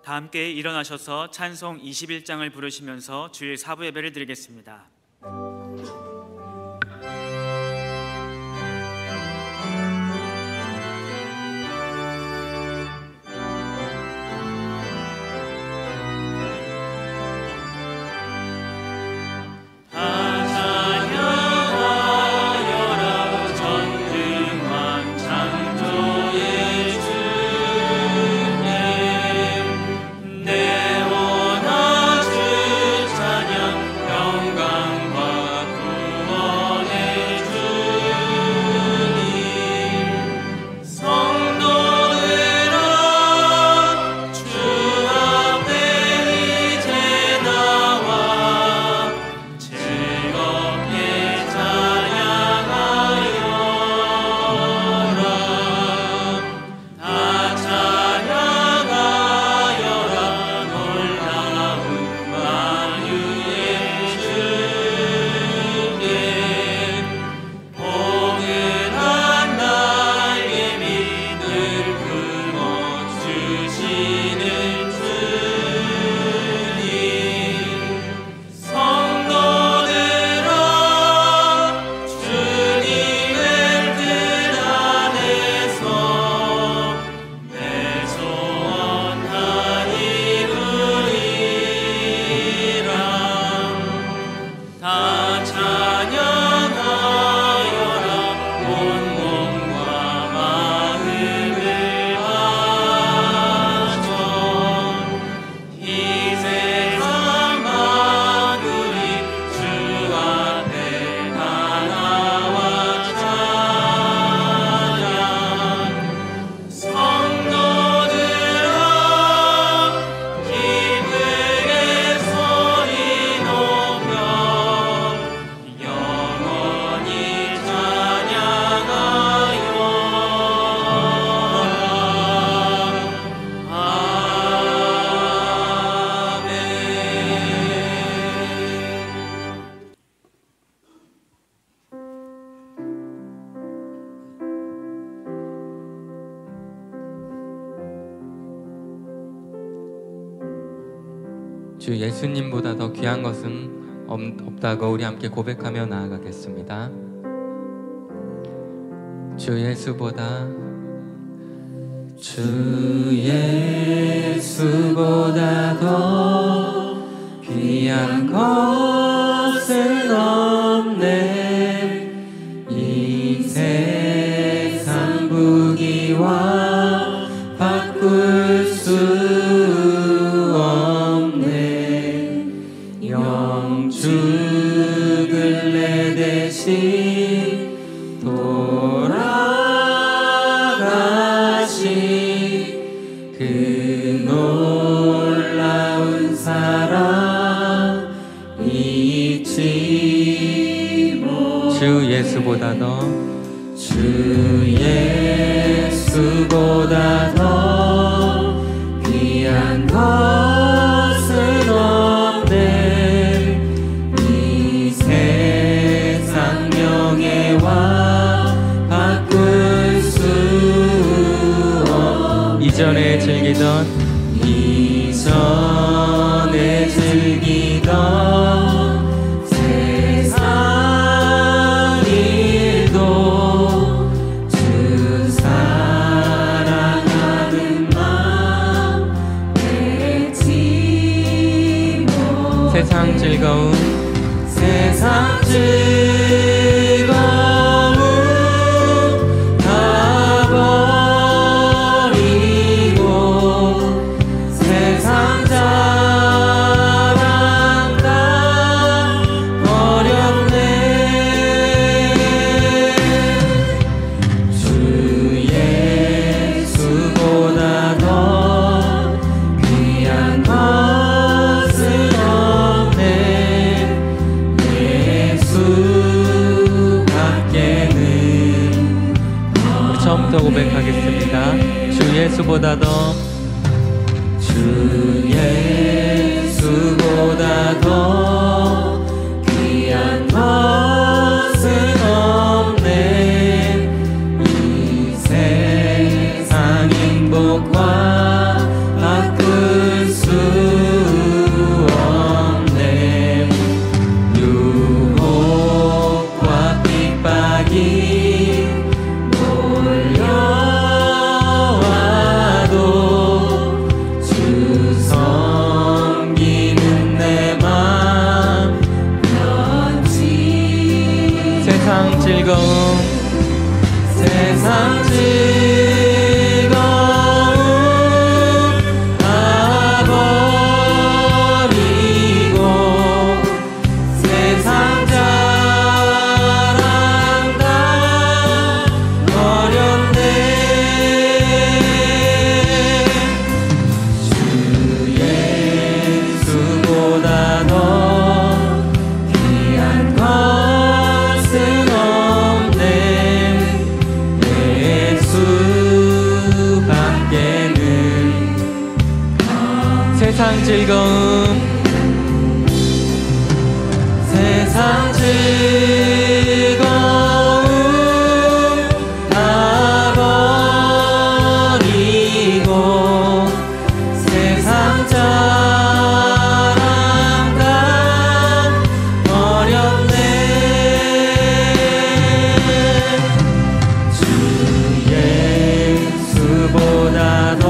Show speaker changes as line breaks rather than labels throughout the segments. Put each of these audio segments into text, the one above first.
다 함께 일어나셔서 찬송 21장을 부르시면서 주일 사부 예배를 드리겠습니다.
주 예수님보다 더 귀한 것은 없다고 우리 함께 고백하며 나아가겠습니다. 주 예수보다 더 귀한 것은 없네. 이 세상 부귀와 바꿀 수 죽을 내 대신 돌아가신 그 놀라운 사랑 잊지 못. 주 예수보다 더 귀한 것은 없네. 바꿀 수 이전에 즐기던 세상 일도 주 사랑하는 마음 잊지 못. 세상 즐거움 다 버리고 세상 자랑 다 버렸네. 주 예수보다 더 귀한 것은 없네. 처음부터 고백하겠습니다. 주 예수보다 더 귀한 것은 없네. 이 세상 행복과 바꿀 수 없네. 유혹과 핍박이 몰려와도 주 섬기는 내 맘 변치. 세상 즐거움 세상 즐거움 다 버리고 세상 자랑 다 버렸네. 주 예수보다 더 귀한 것은 없네. 예수밖에는. 세상 즐거움 세상 즐거움 다 버리고 세상 자랑 다 버렸네. 주 예수보다 더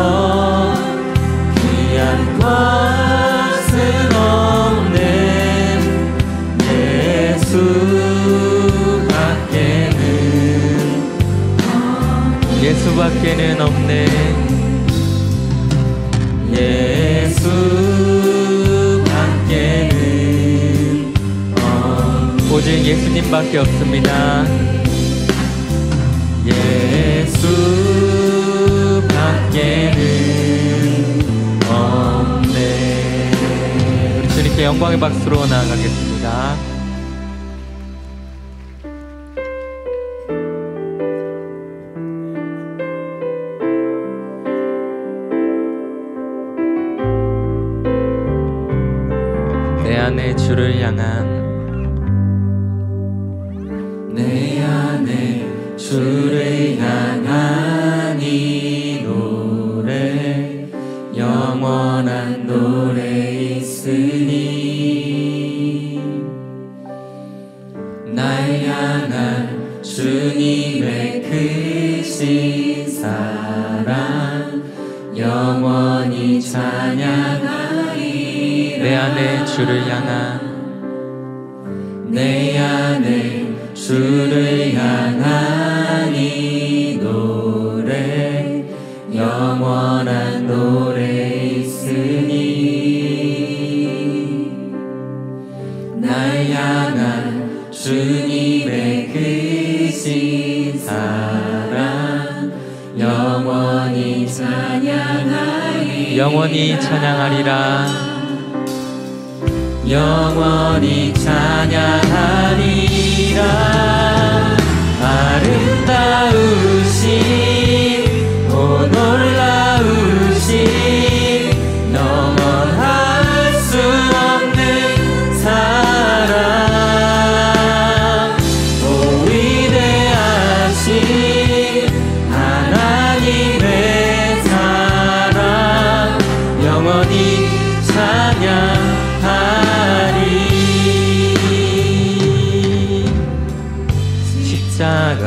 귀한 것은 없네. 예수밖에는 없네. 예수밖에는 오직 예수님밖에 없습니다. 예수밖에는 없네. 우리 주님께 영광의 박수로 나아가겠습니다. 내 안에 주를 향한 내 안에 주를 향한 이 노래 영원한 노래 있으니 날 향한 주님의 크신 사랑 영원히 찬양하리. 내 안에 주를 향한 내 안에 주를 향한 이 노래 영원한 노래 있으니 날 향한 주님의 크신 사랑 영원히 찬양하리. 영원히 찬양하리라. 영원히 찬양하리라. 아름다우신 오 놀라우신 영원할 수 없는 사랑 오 위대하신 하나님의 사랑 영원히 찬양하리. 십자가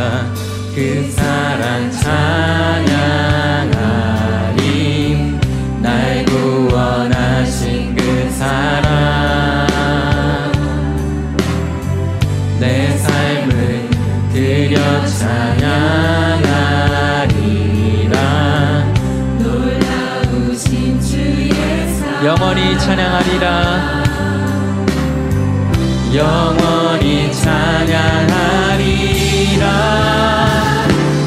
그 사랑 찬양하리. 날 구원하신 그 사랑 내 삶을 드려 찬양하리라. 놀라우신 주의 사랑 영원히 찬양하리라. 영원히 찬양하리라.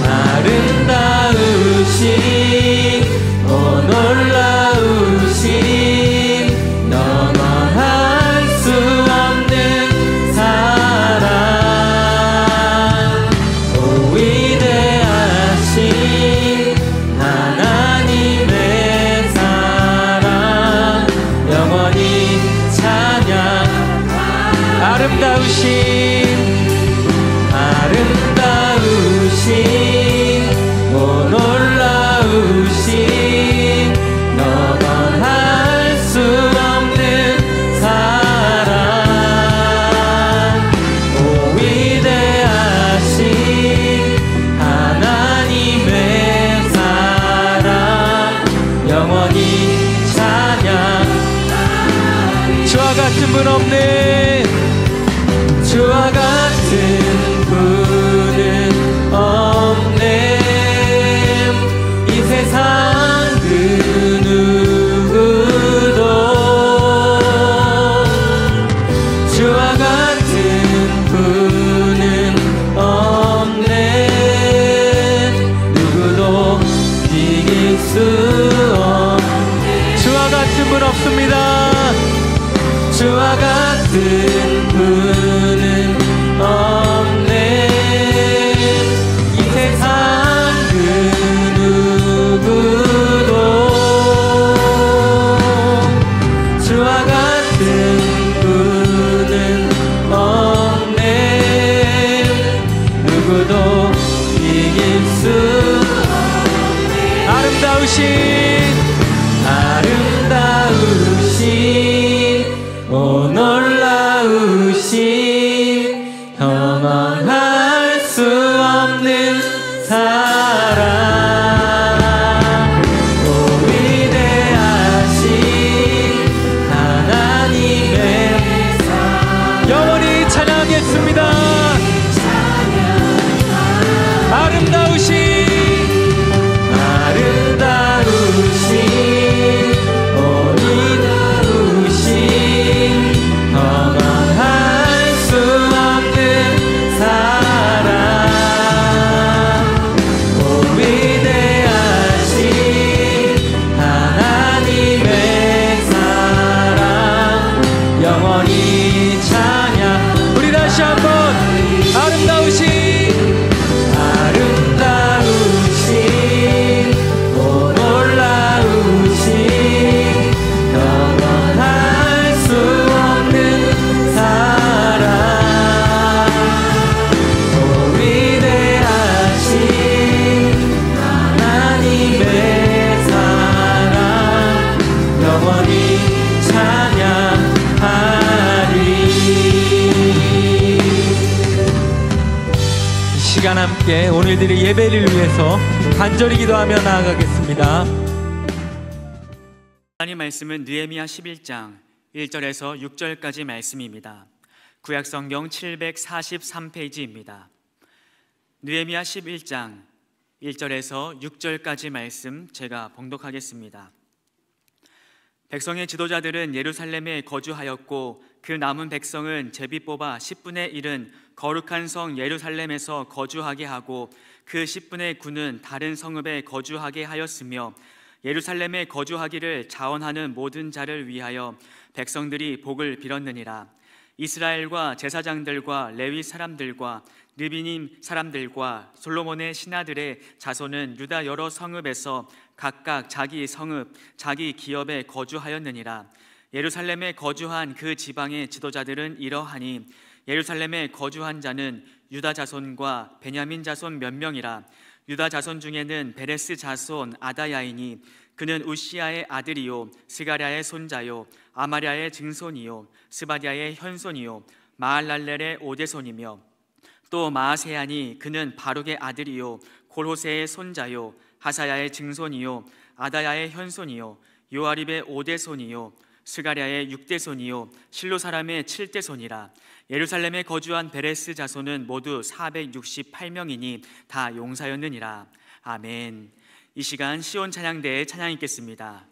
아름다우신 오 놀라우신 영원할 수 없는 사랑 오 위대하신 하나님의 사랑 영원히 찬양. 아름다우신 오 놀라우신 너 분 없네. 주와 같은 분은 없네. 이 세상 그 누구도 주와 같은 분은 없네. 누구도 이길 수 없네. 주와 같은 분 없습니다. 주와 같은 분은 없네. 이 세상 그 누구도 주와 같은 분은 없네. 누구도 이길 수 없네. 아름다우신 오 놀라우신 형언할 수 없는 사랑. 오 위대하신 하나님의 사랑. 영원히 찬양하겠습니다. 아름다우신 시간 함께 오늘들의 예배를 위해서 간절히 기도하며 나아가겠습니다.
하나님 말씀은 느헤미야 11장 1절에서 6절까지 말씀입니다. 구약성경 743페이지입니다. 느헤미야 11장 1절에서 6절까지 말씀 제가 봉독하겠습니다. 백성의 지도자들은 예루살렘에 거주하였고 그 남은 백성은 제비 뽑아 10분의 1은 거룩한 성 예루살렘에서 거주하게 하고 그 10분의 9는 다른 성읍에 거주하게 하였으며 예루살렘에 거주하기를 자원하는 모든 자를 위하여 백성들이 복을 빌었느니라. 이스라엘과 제사장들과 레위 사람들과 르비님 사람들과 솔로몬의 신하들의 자손은 유다 여러 성읍에서 각각 자기 성읍, 자기 기업에 거주하였느니라. 예루살렘에 거주한 그 지방의 지도자들은 이러하니 예루살렘에 거주한 자는 유다 자손과 베냐민 자손 몇 명이라. 유다 자손 중에는 베레스 자손 아다야이니 그는 우시아의 아들이요 스가랴의 손자요 아마랴의 증손이요 스바디아의 현손이요 마알랄렐의 오대손이며 또 마아세야니 그는 바룩의 아들이요 골호세의 손자요 하사야의 증손이요 아다야의 현손이요 요아립의 오대손이요 스가랴의 6대손이요 실로 사람의 7대손이라. 예루살렘에 거주한 베레스 자손은 모두 468명이니 다 용사였느니라. 아멘. 이 시간 시온 찬양대에 찬양 있겠습니다.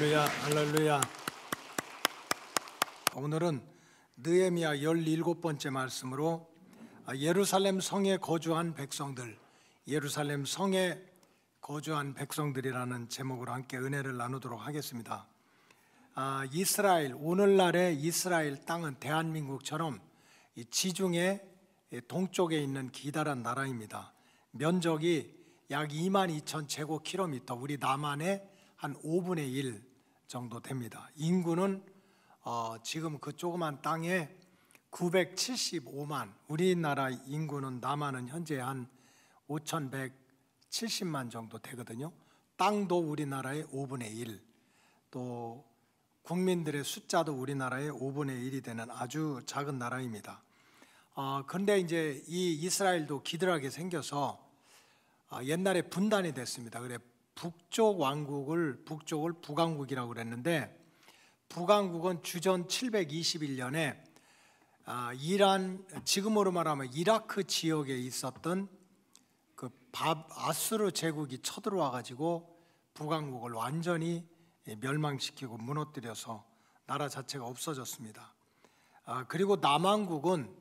할렐루야, 할렐루야. 오늘은 느헤미야 17번째 말씀으로 예루살렘 성에 거주한 백성들, 예루살렘 성에 거주한 백성들이라는 제목으로 함께 은혜를 나누도록 하겠습니다. 이스라엘, 오늘날의 이스라엘 땅은 대한민국처럼 이 지중해 동쪽에 있는 기다란 나라입니다. 면적이 약 22,000제곱킬로미터, 우리 남한의 한 5분의 1 정도 됩니다. 인구는 지금 그 조그만 땅에 975만, 우리나라 인구는 남한은 현재 한 5,170만 정도 되거든요. 땅도 우리나라의 5분의 1, 또 국민들의 숫자도 우리나라의 5분의 1이 되는 아주 작은 나라입니다. 그런데 이제 이 이스라엘도 기드라게 생겨서 옛날에 분단이 됐습니다. 그래 북쪽 왕국을 북왕국이라고 그랬는데, 북왕국은 주전 721년에 이란, 지금으로 말하면 이라크 지역에 있었던 그 아수르 제국이 쳐들어와 가지고 북왕국을 완전히 멸망시키고 무너뜨려서 나라 자체가 없어졌습니다. 그리고 남왕국은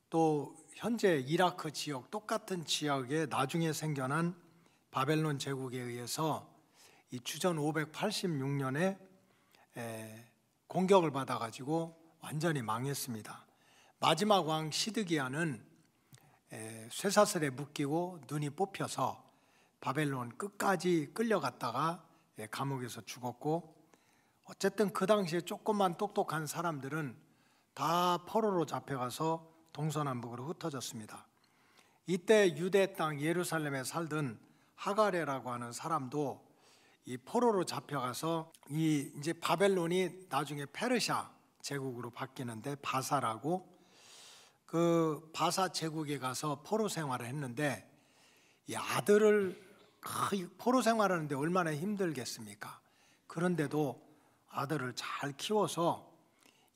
또 현재 이라크 지역, 똑같은 지역에 나중에 생겨난 바벨론 제국에 의해서 이 주전 586년에 공격을 받아가지고 완전히 망했습니다. 마지막 왕 시드기야는 쇠사슬에 묶이고 눈이 뽑혀서 바벨론 끝까지 끌려갔다가 감옥에서 죽었고, 어쨌든 그 당시에 조금만 똑똑한 사람들은 다 포로로 잡혀가서 동서남북으로 흩어졌습니다. 이때 유대 땅 예루살렘에 살던 하가레라고 하는 사람도 이 포로로 잡혀가서 이제 바벨론이 나중에 페르시아 제국으로 바뀌는데 바사라고, 그 바사 제국에 가서 포로 생활을 했는데, 이 아들을 포로 생활하는데 얼마나 힘들겠습니까? 그런데도 아들을 잘 키워서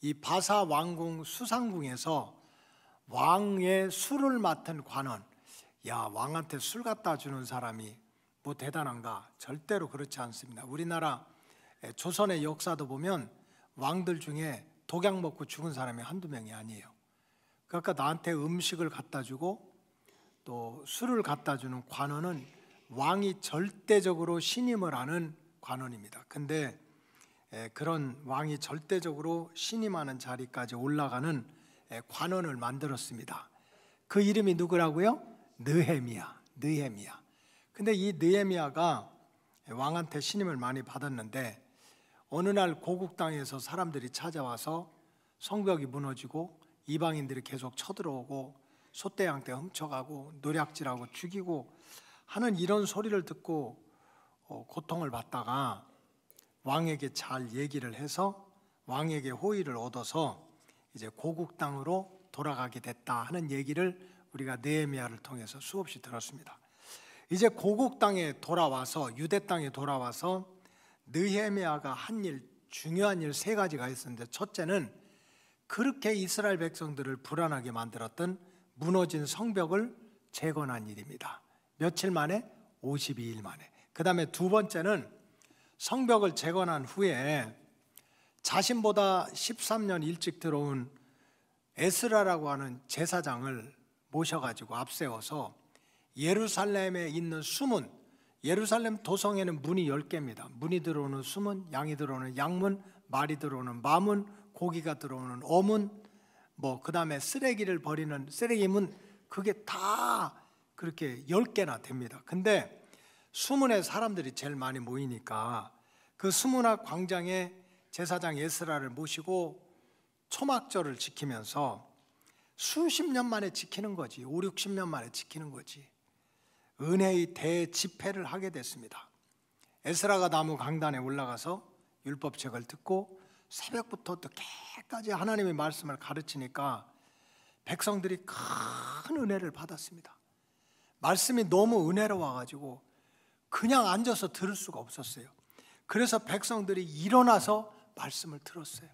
이 바사 왕궁 수상궁에서 왕의 술을 맡은 관원, 야, 왕한테 술 갖다 주는 사람이 뭐 대단한가? 절대로 그렇지 않습니다. 우리나라 조선의 역사도 보면 왕들 중에 독약 먹고 죽은 사람이 한두 명이 아니에요. 그러니까 나한테 음식을 갖다 주고 또 술을 갖다 주는 관원은 왕이 절대적으로 신임을 하는 관원입니다. 근데 그런 왕이 절대적으로 신임하는 자리까지 올라가는 관원을 만들었습니다. 그 이름이 누구라고요? 느헤미야. 근데 이 느헤미야가 왕한테 신임을 많이 받았는데, 어느 날 고국 땅에서 사람들이 찾아와서 성벽이 무너지고 이방인들이 계속 쳐들어오고 소떼양떼 훔쳐가고 노략질하고 죽이고 하는 이런 소리를 듣고 고통을 받다가 왕에게 잘 얘기를 해서 왕에게 호의를 얻어서 이제 고국 땅으로 돌아가게 됐다 하는 얘기를 우리가 느헤미야를 통해서 수없이 들었습니다. 이제 고국 땅에 돌아와서, 유대 땅에 돌아와서 느헤미야가 한 일, 중요한 일 3가지가 있었는데, 첫째는 그렇게 이스라엘 백성들을 불안하게 만들었던 무너진 성벽을 재건한 일입니다. 며칠 만에? 52일 만에. 그 다음에 두 번째는 성벽을 재건한 후에 자신보다 13년 일찍 들어온 에스라라고 하는 제사장을 모셔가지고 앞세워서 예루살렘에 있는 수문, 예루살렘 도성에는 문이 10개입니다. 문이 들어오는 수문, 양이 들어오는 양문, 말이 들어오는 마문, 고기가 들어오는 어문, 그 다음에 쓰레기를 버리는 쓰레기문, 그게 다 그렇게 10개나 됩니다. 근데 수문에 사람들이 제일 많이 모이니까 그 수문학 광장에 제사장 에스라를 모시고 초막절을 지키면서 수십 년 만에 지키는 거지, 5, 60년 만에 지키는 거지. 은혜의 대집회를 하게 됐습니다. 에스라가 나무 강단에 올라가서 율법책을 듣고 새벽부터 늦게까지 하나님의 말씀을 가르치니까 백성들이 큰 은혜를 받았습니다. 말씀이 너무 은혜로워가지고 그냥 앉아서 들을 수가 없었어요. 그래서 백성들이 일어나서 말씀을 들었어요.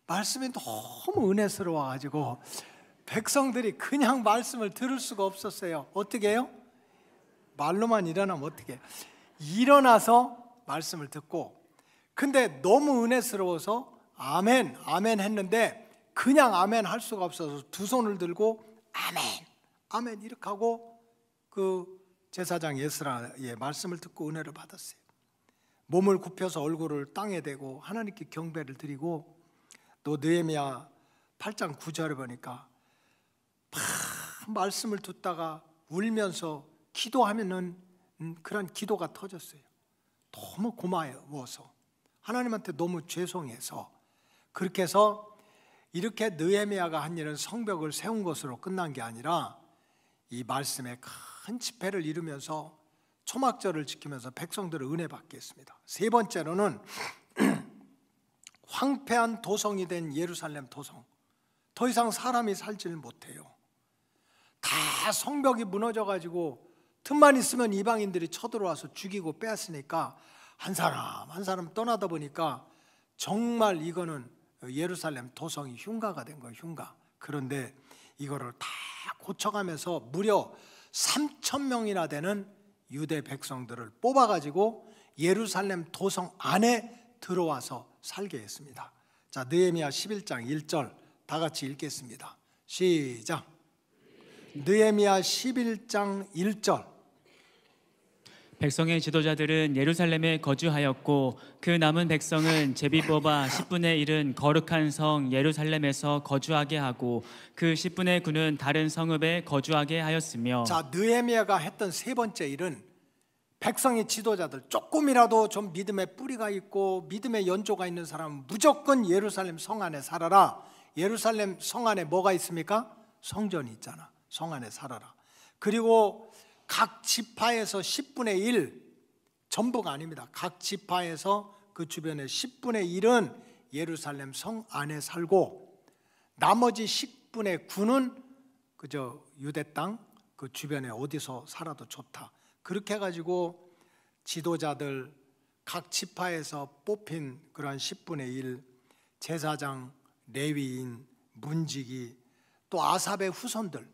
말씀이 너무 은혜스러워가지고 백성들이 그냥 말씀을 들을 수가 없었어요. 어떻게 해요? 말로만 일어나면 어떻게 해요? 일어나서 말씀을 듣고, 근데 너무 은혜스러워서 아멘, 아멘 했는데 그냥 아멘 할 수가 없어서 두 손을 들고 아멘, 아멘 이렇게 하고 그 제사장 예스라의 말씀을 듣고 은혜를 받았어요. 몸을 굽혀서 얼굴을 땅에 대고 하나님께 경배를 드리고, 또 느헤미야 8장 9절에 보니까 막 말씀을 듣다가 울면서 기도하면은 그런 기도가 터졌어요. 너무 고마워서, 하나님한테 너무 죄송해서. 그렇게 해서 이렇게 느헤미야가 한 일은 성벽을 세운 것으로 끝난 게 아니라 이 말씀에 큰 집회를 이루면서 초막절을 지키면서 백성들을 은혜 받게 했습니다. 세 번째로는 황폐한 도성이 된 예루살렘 도성, 더 이상 사람이 살지를 못해요. 다 성벽이 무너져가지고 틈만 있으면 이방인들이 쳐들어와서 죽이고 뺐으니까 한 사람 한 사람 떠나다 보니까 정말 이거는 예루살렘 도성이 흉가가 된 거예요. 흉가. 그런데 이거를 다 고쳐가면서 무려 3,000명이나 되는 유대 백성들을 뽑아가지고 예루살렘 도성 안에 들어와서 살게 했습니다. 자, 느헤미야 11장 1절 다 같이 읽겠습니다. 시작. 느헤미야 11장 1절.
백성의 지도자들은 예루살렘에 거주하였고 그 남은 백성은 제비 뽑아 10분의 1은 거룩한 성 예루살렘에서 거주하게 하고 그 10분의 9는 다른 성읍에 거주하게 하였으며. 자,
느헤미야가 했던 세 번째 일은 백성의 지도자들, 조금이라도 좀 믿음의 뿌리가 있고 믿음의 연조가 있는 사람은 무조건 예루살렘 성 안에 살아라. 예루살렘 성 안에 뭐가 있습니까? 성전이 있잖아. 성 안에 살아라. 그리고 각 지파에서 10분의 1, 전부가 아닙니다. 각 지파에서 그 주변에 10분의 1은 예루살렘 성 안에 살고 나머지 10분의 9는 그저 유대 땅 그 주변에 어디서 살아도 좋다. 그렇게 해가지고 지도자들, 각 지파에서 뽑힌 그러한 10분의 1, 제사장, 레위인, 문지기, 또 아삽의 후손들,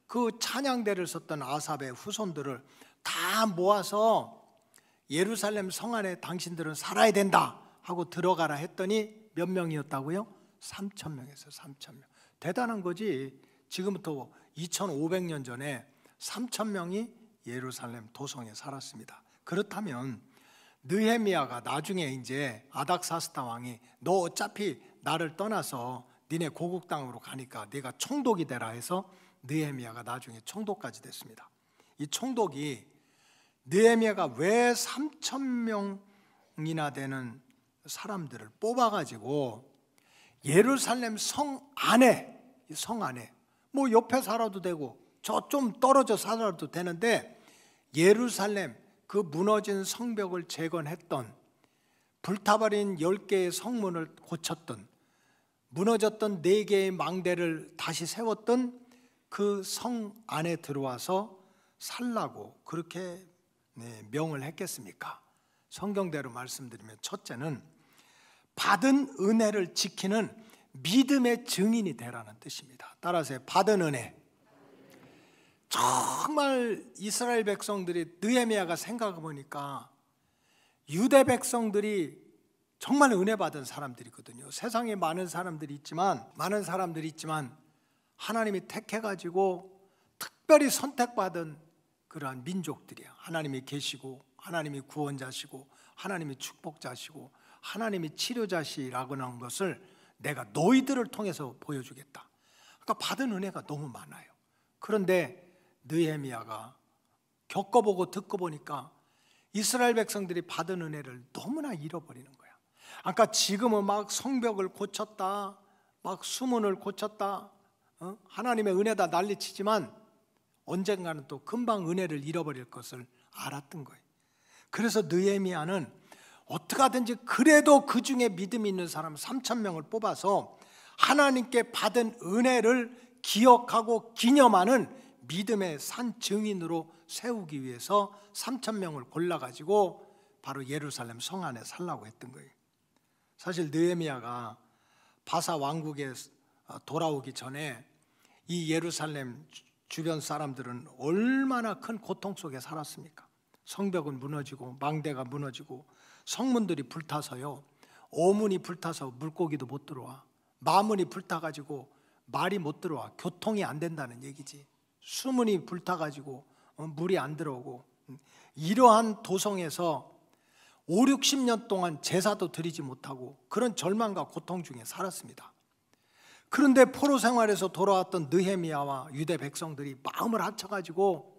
그 찬양대를 썼던 아삽의 후손들을 다 모아서 예루살렘 성 안에 당신들은 살아야 된다 하고 들어가라 했더니 몇 명이었다고요? 3,000명이었어요. 3,000명. 대단한 거지. 지금부터 2,500년 전에 3,000명이 예루살렘 도성에 살았습니다. 그렇다면 느헤미야가 나중에 이제 아닥사스다 왕이 너 어차피 나를 떠나서 니네 고국 땅으로 가니까 네가 총독이 되라 해서 느헤미야가 나중에 총독까지 됐습니다. 이 총독이 느헤미야가 왜 3,000명이나 되는 사람들을 뽑아가지고 예루살렘 성 안에 뭐 옆에 살아도 되고 저 좀 떨어져 살아도 되는데 예루살렘 그 무너진 성벽을 재건했던, 불타버린 10개의 성문을 고쳤던, 무너졌던 4개의 망대를 다시 세웠던 그 성 안에 들어와서 살라고 그렇게 명을 했겠습니까? 성경대로 말씀드리면 첫째는 받은 은혜를 지키는 믿음의 증인이 되라는 뜻입니다. 따라서 받은 은혜. 정말 이스라엘 백성들이, 느헤미야가 생각해 보니까 유대 백성들이 정말 은혜 받은 사람들이거든요. 세상에 많은 사람들이 있지만 하나님이 택해가지고 특별히 선택받은 그러한 민족들이야. 하나님이 계시고 하나님이 구원자시고 하나님이 축복자시고 하나님이 치료자시라고 하는 것을 내가 너희들을 통해서 보여주겠다. 그러니까 받은 은혜가 너무 많아요. 그런데 느헤미야가 겪어보고 듣고 보니까 이스라엘 백성들이 받은 은혜를 너무나 잃어버리는 거야. 아까 지금은 막 성벽을 고쳤다, 막 수문을 고쳤다, 하나님의 은혜다 난리치지만 언젠가는 또 금방 은혜를 잃어버릴 것을 알았던 거예요. 그래서 느헤미야는 어떻게 하든지 그래도 그 중에 믿음이 있는 사람 3,000명을 뽑아서 하나님께 받은 은혜를 기억하고 기념하는 믿음의 산 증인으로 세우기 위해서 3,000명을 골라가지고 바로 예루살렘 성 안에 살라고 했던 거예요. 사실 느헤미야가 바사 왕국에 돌아오기 전에 이 예루살렘 주변 사람들은 얼마나 큰 고통 속에 살았습니까? 성벽은 무너지고 망대가 무너지고 성문들이 불타서요, 오문이 불타서 물고기도 못 들어와, 마문이 불타가지고 말이 못 들어와, 교통이 안 된다는 얘기지. 수문이 불타가지고 물이 안 들어오고, 이러한 도성에서 5, 60년 동안 제사도 드리지 못하고 그런 절망과 고통 중에 살았습니다. 그런데 포로 생활에서 돌아왔던 느헤미야와 유대 백성들이 마음을 합쳐가지고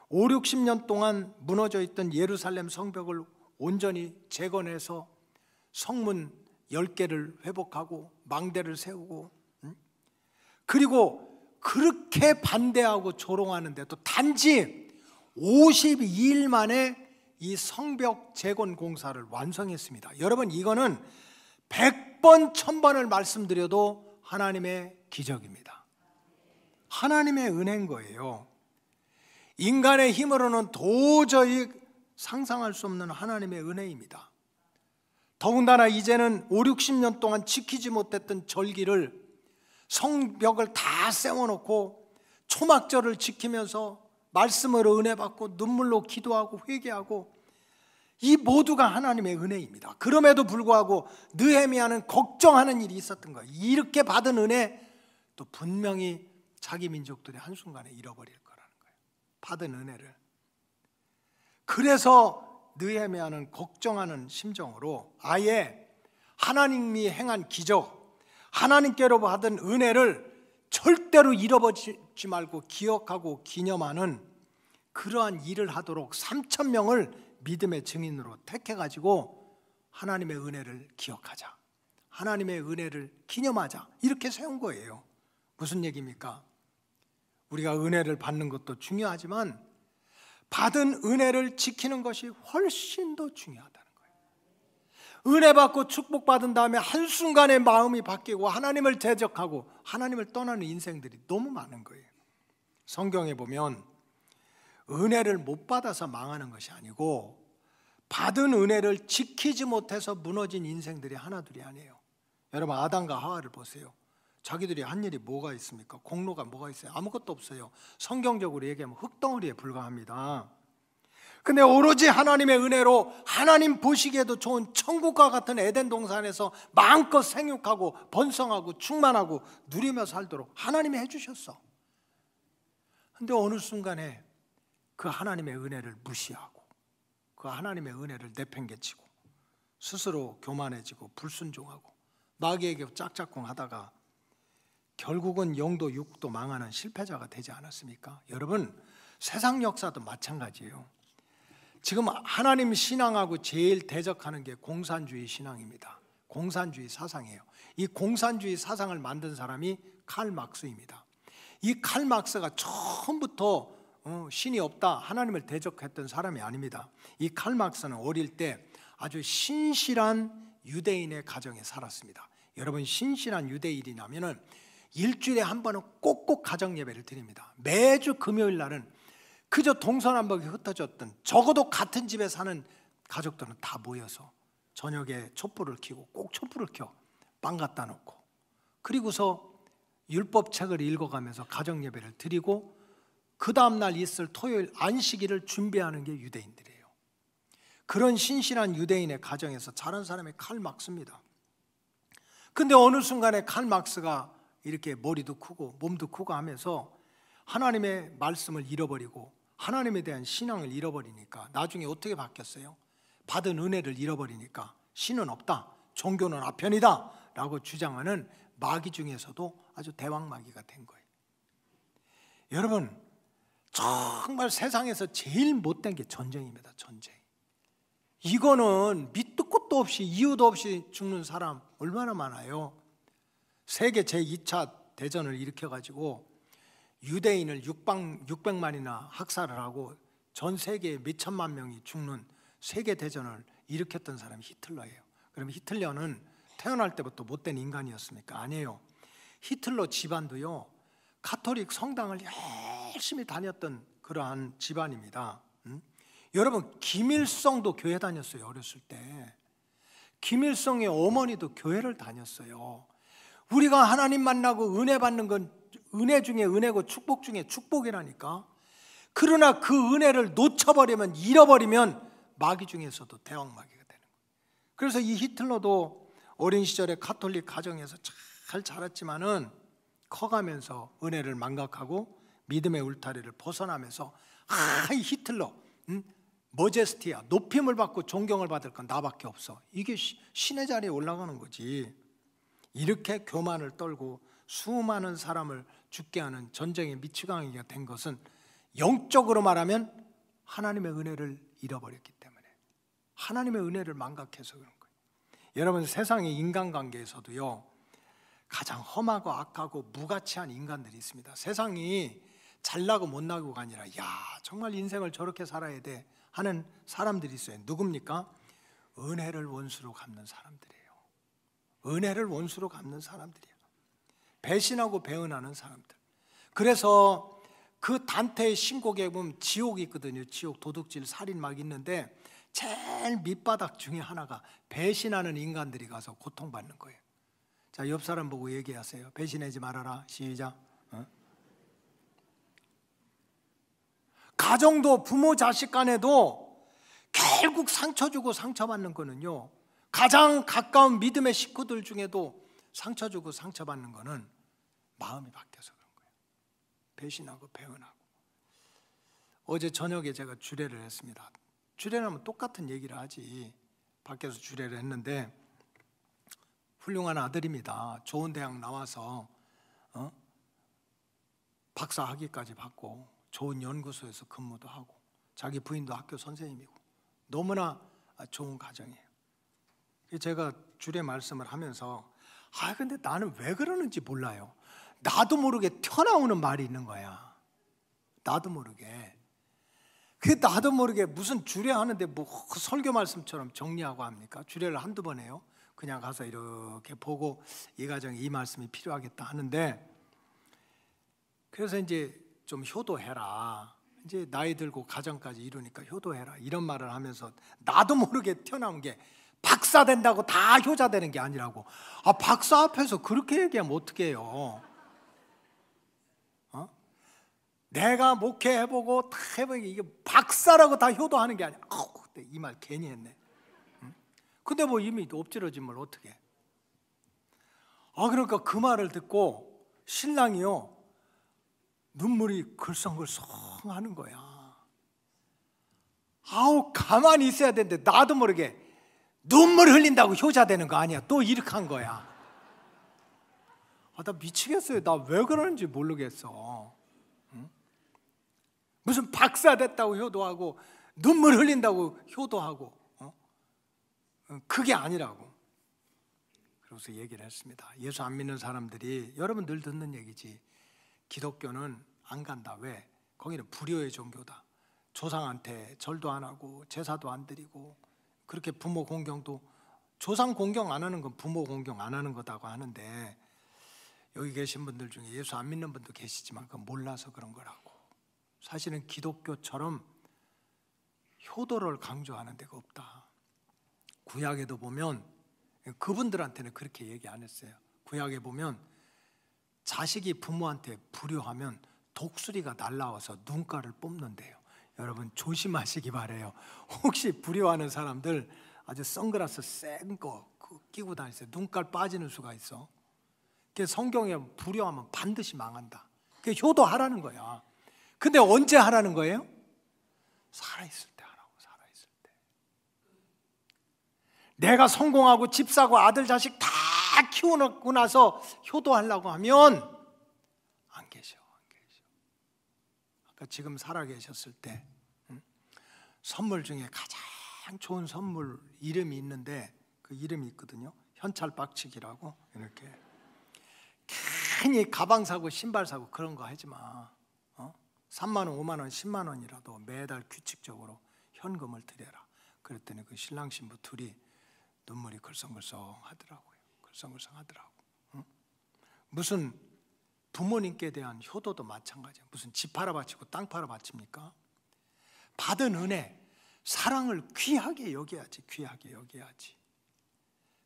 5, 60년 동안 무너져 있던 예루살렘 성벽을 온전히 재건해서 성문 10개를 회복하고 망대를 세우고, 그리고 그렇게 반대하고 조롱하는데도 단지 52일 만에 이 성벽 재건 공사를 완성했습니다. 여러분, 이거는 100번 1000번을 말씀드려도 하나님의 기적입니다. 하나님의 은혜인 거예요. 인간의 힘으로는 도저히 상상할 수 없는 하나님의 은혜입니다. 더군다나 이제는 5, 60년 동안 지키지 못했던 절기를 성벽을 다 세워놓고 초막절을 지키면서 말씀으로 은혜 받고 눈물로 기도하고 회개하고, 이 모두가 하나님의 은혜입니다. 그럼에도 불구하고 느헤미야는 걱정하는 일이 있었던 거예요. 이렇게 받은 은혜 또 분명히 자기 민족들이 한순간에 잃어버릴 거라는 거예요. 받은 은혜를. 그래서 느헤미야는 걱정하는 심정으로 아예 하나님이 행한 기적, 하나님께로 받은 은혜를 절대로 잃어버리지 말고 기억하고 기념하는 그러한 일을 하도록 3,000명을 믿음의 증인으로 택해가지고 하나님의 은혜를 기억하자, 하나님의 은혜를 기념하자, 이렇게 세운 거예요. 무슨 얘기입니까? 우리가 은혜를 받는 것도 중요하지만 받은 은혜를 지키는 것이 훨씬 더 중요하다는 거예요. 은혜 받고 축복받은 다음에 한순간에 마음이 바뀌고 하나님을 대적하고 하나님을 떠나는 인생들이 너무 많은 거예요. 성경에 보면 은혜를 못 받아서 망하는 것이 아니고 받은 은혜를 지키지 못해서 무너진 인생들이 하나둘이 아니에요. 여러분, 아담과 하와를 보세요. 자기들이 한 일이 뭐가 있습니까? 공로가 뭐가 있어요? 아무것도 없어요. 성경적으로 얘기하면 흙덩어리에 불과합니다. 근데 오로지 하나님의 은혜로 하나님 보시기에도 좋은 천국과 같은 에덴 동산에서 마음껏 생육하고 번성하고 충만하고 누리며 살도록 하나님이 해주셨어. 근데 어느 순간에 그 하나님의 은혜를 무시하고 그 하나님의 은혜를 내팽개치고 스스로 교만해지고 불순종하고 마귀에게 짝짝꿍 하다가 결국은 영도 육도 망하는 실패자가 되지 않았습니까? 여러분, 세상 역사도 마찬가지예요. 지금 하나님 신앙하고 제일 대적하는 게 공산주의 신앙입니다. 공산주의 사상이에요. 이 공산주의 사상을 만든 사람이 칼 막스입니다. 이 칼 막스가 처음부터 신이 없다, 하나님을 대적했던 사람이 아닙니다. 이 칼 막스는 어릴 때 아주 신실한 유대인의 가정에 살았습니다. 여러분, 신실한 유대인이라면은 일주일에 한 번은 꼭꼭 가정 예배를 드립니다. 매주 금요일 날은 그저 동서남북이 흩어졌던, 적어도 같은 집에 사는 가족들은 다 모여서 저녁에 촛불을 켜고, 꼭 촛불을 켜, 빵 갖다 놓고, 그리고서 율법책을 읽어가면서 가정 예배를 드리고 그 다음날 있을 토요일 안식일을 준비하는 게 유대인들이에요. 그런 신실한 유대인의 가정에서 자란 사람이 칼 막스입니다. 근데 어느 순간에 칼 막스가 이렇게 머리도 크고 몸도 크고 하면서 하나님의 말씀을 잃어버리고 하나님에 대한 신앙을 잃어버리니까 나중에 어떻게 바뀌었어요? 받은 은혜를 잃어버리니까 신은 없다, 종교는 아편이다 라고 주장하는 마귀 중에서도 아주 대왕마귀가 된 거예요. 여러분, 정말 세상에서 제일 못된 게 전쟁입니다. 전쟁. 이거는 밑도 끝도 없이 이유도 없이 죽는 사람 얼마나 많아요. 세계 제2차 대전을 일으켜가지고 유대인을 600만이나 학살을 하고 전 세계에 몇 천만 명이 죽는 세계 대전을 일으켰던 사람이 히틀러예요. 그럼 히틀러는 태어날 때부터 못된 인간이었습니까? 아니에요. 히틀러 집안도요, 가톨릭 성당을 열심히 다녔던 그러한 집안입니다. 여러분, 김일성도 교회 다녔어요. 어렸을 때 김일성의 어머니도 교회를 다녔어요. 우리가 하나님 만나고 은혜 받는 건 은혜 중에 은혜고 축복 중에 축복이라니까. 그러나 그 은혜를 놓쳐버리면, 잃어버리면 마귀 중에서도 대왕마귀가 되는 거예요. 그래서 이 히틀러도 어린 시절에 가톨릭 가정에서 잘 자랐지만은 커가면서 은혜를 망각하고 믿음의 울타리를 벗어나면서 이 히틀러, 머제스티야, 높임을 받고 존경을 받을 건 나밖에 없어. 이게 신의 자리에 올라가는 거지. 이렇게 교만을 떨고 수많은 사람을 죽게 하는 전쟁의 미치광이가 된 것은 영적으로 말하면 하나님의 은혜를 잃어버렸기 때문에, 하나님의 은혜를 망각해서 그런 거예요. 여러분, 세상의 인간관계에서도요, 가장 험하고 악하고 무가치한 인간들이 있습니다. 세상이 잘나고 못나고가 아니라 정말 인생을 저렇게 살아야 돼 하는 사람들이 있어요. 누굽니까? 은혜를 원수로 갚는 사람들이에요. 은혜를 원수로 갚는 사람들이에요. 배신하고 배은하는 사람들. 그래서 그 단테의 신곡에 보면 지옥이 있거든요. 지옥, 도둑질, 살인 막 있는데 제일 밑바닥 중에 하나가 배신하는 인간들이 가서 고통받는 거예요. 자, 옆 사람 보고 얘기하세요. 배신하지 말아라. 시작. 가정도 부모 자식 간에도 결국 상처 주고 상처받는 거는요, 가장 가까운 믿음의 식구들 중에도 상처 주고 상처받는 거는 마음이 바뀌어서 그런 거예요. 배신하고 배은하고. 어제 저녁에 제가 주례를 했습니다. 주례를 하면 똑같은 얘기를 하지. 밖에서 주례를 했는데 훌륭한 아들입니다. 좋은 대학 나와서 박사 학위까지 받고 좋은 연구소에서 근무도 하고 자기 부인도 학교 선생님이고 너무나 좋은 가정이에요. 제가 주례 말씀을 하면서 근데 나는 왜 그러는지 몰라요. 나도 모르게 튀어나오는 말이 있는 거야. 나도 모르게. 나도 모르게 무슨 주례하는데 뭐 설교 말씀처럼 정리하고 합니까? 주례를 한두 번 해요. 그냥 가서 이렇게 보고 이 가정에 이 말씀이 필요하겠다 하는데, 그래서 이제 좀 효도해라. 이제 나이 들고 가정까지 이루니까 효도해라. 이런 말을 하면서 나도 모르게 튀어나온 게 박사 된다고 다 효자 되는 게 아니라고. 박사 앞에서 그렇게 얘기하면 어떻게 해요? 내가 목회해보고 다 해보니까 이게 박사라고 다 효도하는 게 아니야. 이 말 괜히 했네. 근데 뭐 이미 엎질러진 걸 어떻게 해? 그러니까 그 말을 듣고 신랑이요, 눈물이 글썽글썽 하는 거야. 가만히 있어야 되는데 나도 모르게 눈물 흘린다고 효자 되는 거 아니야. 또 이렇게 한 거야. 나 미치겠어요. 나 왜 그러는지 모르겠어. 무슨 박사 됐다고 효도하고 눈물 흘린다고 효도하고 그게 아니라고. 그래서 얘기를 했습니다. 예수 안 믿는 사람들이, 여러분 늘 듣는 얘기지, 기독교는 안 간다. 왜? 거기는 불효의 종교다. 조상한테 절도 안 하고 제사도 안 드리고, 그렇게 부모 공경도, 조상 공경 안 하는 건 부모 공경 안 하는 거다고 하는데, 여기 계신 분들 중에 예수 안 믿는 분도 계시지만 그건 몰라서 그런 거라고. 사실은 기독교처럼 효도를 강조하는 데가 없다. 구약에도 보면, 그분들한테는 그렇게 얘기 안 했어요. 구약에 보면 자식이 부모한테 불효하면 독수리가 날라와서 눈가를 뽑는데요. 여러분 조심하시기 바래요. 혹시 불효하는 사람들 아주 선글라스 센 거 끼고 다니세요. 눈깔 빠지는 수가 있어. 성경에 불효하면 반드시 망한다. 그게 효도하라는 거야. 근데 언제 하라는 거예요? 살아있을 때 하라고. 살아있을 때. 내가 성공하고 집 사고 아들 자식 다 키워놓고 나서 효도하려고 하면 안 계셔. 아까 지금 살아계셨을 때 선물 중에 가장 좋은 선물 이름이 있는데, 그 이름이 있거든요. 현찰 빡치기라고. 이렇게 괜히 가방 사고 신발 사고 그런 거 하지 마. 3만 원, 5만 원, 10만 원이라도 매달 규칙적으로 현금을 드려라. 그랬더니 그 신랑 신부 둘이 눈물이 글썽글썽 하더라고요. 글썽글썽 하더라고. 무슨 부모님께 대한 효도도 마찬가지야. 무슨 집 팔아 바치고 땅 팔아 바칩니까? 받은 은혜, 사랑을 귀하게 여겨야지. 귀하게 여겨야지.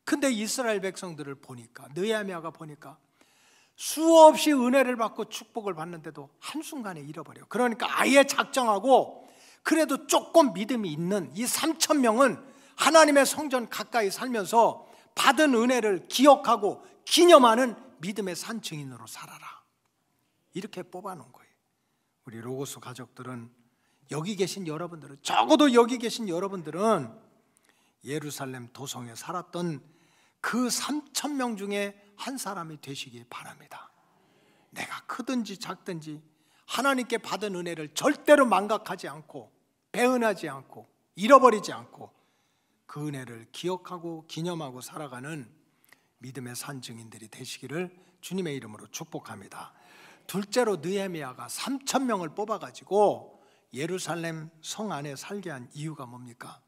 근데 이스라엘 백성들을 보니까, 느헤미야가 보니까 수없이 은혜를 받고 축복을 받는데도 한순간에 잃어버려. 그러니까 아예 작정하고, 그래도 조금 믿음이 있는 이 3,000명은 하나님의 성전 가까이 살면서 받은 은혜를 기억하고 기념하는 믿음의 산 증인으로 살아라. 이렇게 뽑아놓은 거예요. 우리 로고스 가족들은, 여기 계신 여러분들은, 적어도 여기 계신 여러분들은 예루살렘 도성에 살았던 그 3,000명 중에 한 사람이 되시기 바랍니다. 내가 크든지 작든지 하나님께 받은 은혜를 절대로 망각하지 않고, 배은하지 않고, 잃어버리지 않고 그 은혜를 기억하고 기념하고 살아가는 믿음의 산 증인들이 되시기를 주님의 이름으로 축복합니다. 둘째로 느헤미야가 3,000명을 뽑아가지고 예루살렘 성 안에 살게 한 이유가 뭡니까?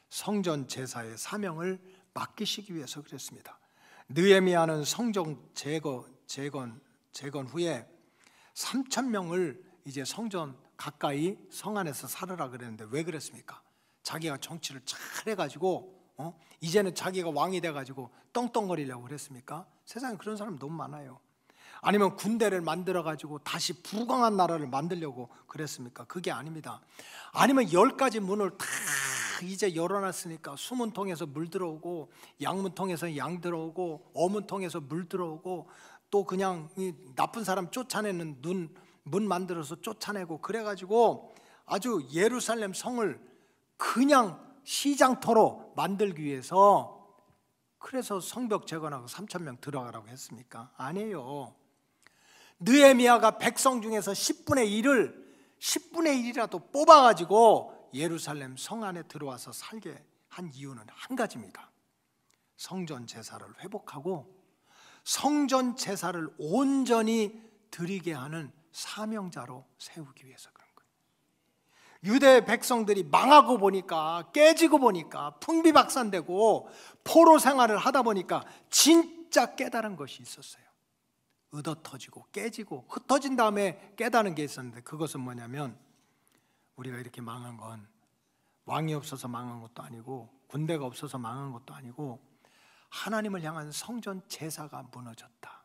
성전 제사의 사명을 맡기시기 위해서 그랬습니다. 느헤미야는 성전 재건 후에 3,000명을 이제 성전 가까이 성 안에서 살으라 그랬는데 왜 그랬습니까? 자기가 정치를 잘 해가지고 이제는 자기가 왕이 돼가지고 떵떵거리려고 그랬습니까? 세상에 그런 사람 너무 많아요. 아니면 군대를 만들어가지고 다시 부강한 나라를 만들려고 그랬습니까? 그게 아닙니다. 아니면 10가지 문을 다 이제 열어놨으니까 수문통해서 물 들어오고, 양문통해서 양 들어오고, 어문통해서 물 들어오고, 또 그냥 이 나쁜 사람 쫓아내는 문 만들어서 쫓아내고, 그래가지고 아주 예루살렘 성을 그냥 시장터로 만들기 위해서, 그래서 성벽 재건하고 3,000명 들어가라고 했습니까? 아니에요. 느헤미야가 백성 중에서 10분의 1이라도 뽑아가지고 예루살렘 성 안에 들어와서 살게 한 이유는 한 가지입니다. 성전 제사를 회복하고 성전 제사를 온전히 드리게 하는 사명자로 세우기 위해서 그런 거예요. 유대 백성들이 망하고 보니까, 깨지고 보니까, 풍비박산되고 포로 생활을 하다 보니까 진짜 깨달은 것이 있었어요. 얻어터지고 깨지고 흩어진 다음에 깨달은 게 있었는데, 그것은 뭐냐면, 우리가 이렇게 망한 건 왕이 없어서 망한 것도 아니고, 군대가 없어서 망한 것도 아니고, 하나님을 향한 성전 제사가 무너졌다.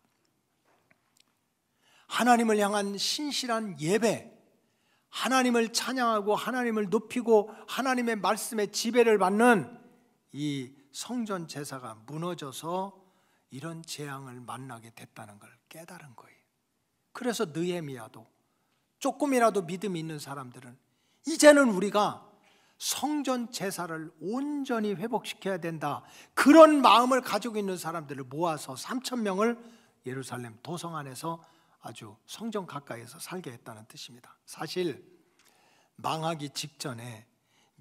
하나님을 향한 신실한 예배, 하나님을 찬양하고 하나님을 높이고 하나님의 말씀에 지배를 받는 이 성전 제사가 무너져서 이런 재앙을 만나게 됐다는 걸 깨달은 거예요. 그래서 느헤미야도, 조금이라도 믿음이 있는 사람들은 이제는 우리가 성전 제사를 온전히 회복시켜야 된다, 그런 마음을 가지고 있는 사람들을 모아서 3,000명을 예루살렘 도성 안에서 아주 성전 가까이에서 살게 했다는 뜻입니다. 사실 망하기 직전에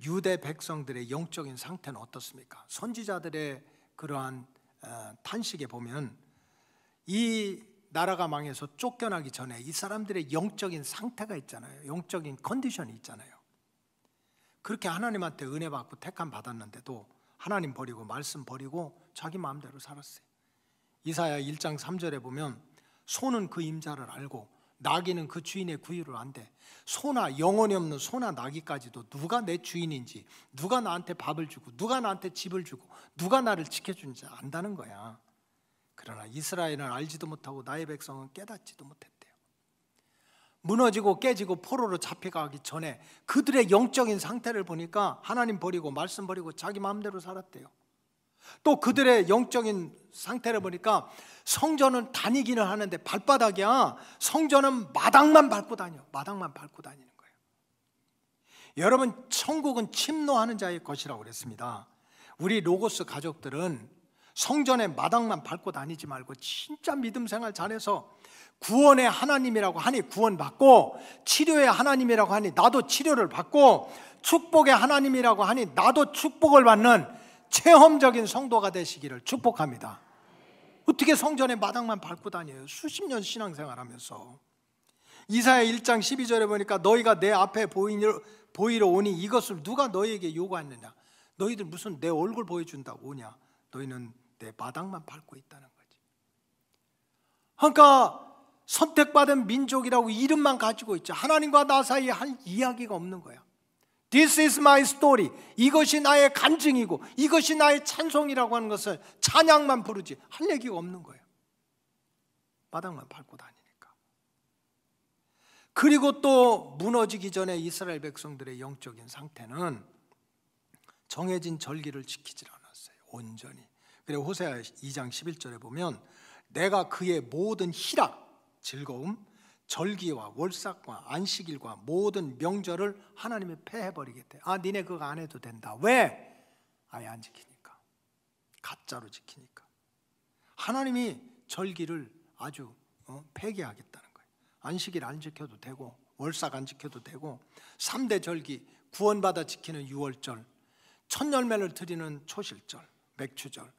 유대 백성들의 영적인 상태는 어떻습니까? 선지자들의 그러한 탄식에 보면 이 나라가 망해서 쫓겨나기 전에 이 사람들의 영적인 상태가 있잖아요. 영적인 컨디션이 있잖아요. 그렇게 하나님한테 은혜 받고 택함 받았는데도 하나님 버리고 말씀 버리고 자기 마음대로 살았어요. 이사야 1장 3절에 보면, 소는 그 임자를 알고 나귀는 그 주인의 구유를 안대. 소나, 영혼이 없는 소나 나귀까지도 누가 내 주인인지, 누가 나한테 밥을 주고, 누가 나한테 집을 주고, 누가 나를 지켜주는지 안다는 거야. 그러나 이스라엘은 알지도 못하고 나의 백성은 깨닫지도 못했대요. 무너지고 깨지고 포로로 잡혀가기 전에 그들의 영적인 상태를 보니까 하나님 버리고 말씀 버리고 자기 마음대로 살았대요. 또 그들의 영적인 상태를 보니까 성전은 다니기는 하는데 발바닥이야. 성전은 마당만 밟고 다녀. 마당만 밟고 다니는 거예요. 여러분, 천국은 침노하는 자의 것이라고 그랬습니다. 우리 로고스 가족들은 성전의 마당만 밟고 다니지 말고 진짜 믿음 생활 잘해서 구원의 하나님이라고 하니 구원받고, 치료의 하나님이라고 하니 나도 치료를 받고, 축복의 하나님이라고 하니 나도 축복을 받는 체험적인 성도가 되시기를 축복합니다. 어떻게 성전의 마당만 밟고 다녀요? 수십 년 신앙생활하면서. 이사야 1장 12절에 보니까 너희가 내 앞에 보이러 오니 이것을 누가 너희에게 요구했느냐? 너희들 무슨 내 얼굴 보여준다고 오냐? 너희는 내 마당만 밟고 있다는 거지. 그러니까 선택받은 민족이라고 이름만 가지고 있죠. 하나님과 나 사이에 할 이야기가 없는 거야. This is my story. 이것이 나의 간증이고 이것이 나의 찬송이라고 하는 것을 찬양만 부르지 할 얘기가 없는 거예요. 마당만 밟고 다니니까. 그리고 또 무너지기 전에 이스라엘 백성들의 영적인 상태는 정해진 절기를 지키질 않았어요. 온전히. 그리고 호세아 2장 11절에 보면 내가 그의 모든 희락, 즐거움, 절기와 월삭과 안식일과 모든 명절을 하나님이 폐해버리겠대. 니네 그거 안 해도 된다. 왜? 아예 안 지키니까. 가짜로 지키니까. 하나님이 절기를 아주 폐기하겠다는 거예요. 안식일 안 지켜도 되고 월삭 안 지켜도 되고 3대 절기 구원받아 지키는 유월절, 첫 열매를 드리는 초실절, 맥추절,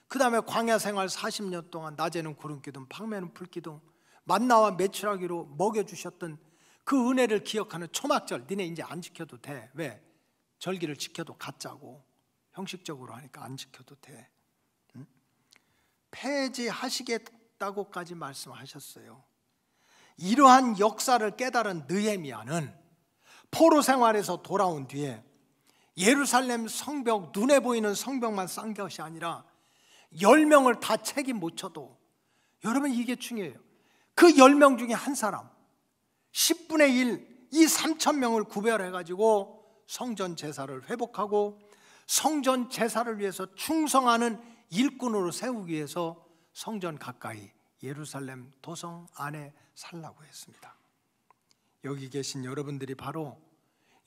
그 다음에 광야 생활 40년 동안 낮에는 구름기둥, 밤에는 불기둥, 만나와 메추라기로 먹여주셨던 그 은혜를 기억하는 초막절, 니네 이제 안 지켜도 돼. 왜? 절기를 지켜도 가짜고 형식적으로 하니까 안 지켜도 돼. 폐지하시겠다고까지 말씀하셨어요. 이러한 역사를 깨달은 느헤미야는 포로 생활에서 돌아온 뒤에 예루살렘 성벽, 눈에 보이는 성벽만 싼 것이 아니라 10명을 다 책임 못 져도, 여러분 이게 중요해요. 그 10명 중에 한 사람 10분의 1, 이 3,000명을 구별해가지고 성전 제사를 회복하고 성전 제사를 위해서 충성하는 일꾼으로 세우기 위해서 성전 가까이 예루살렘 도성 안에 살라고 했습니다. 여기 계신 여러분들이 바로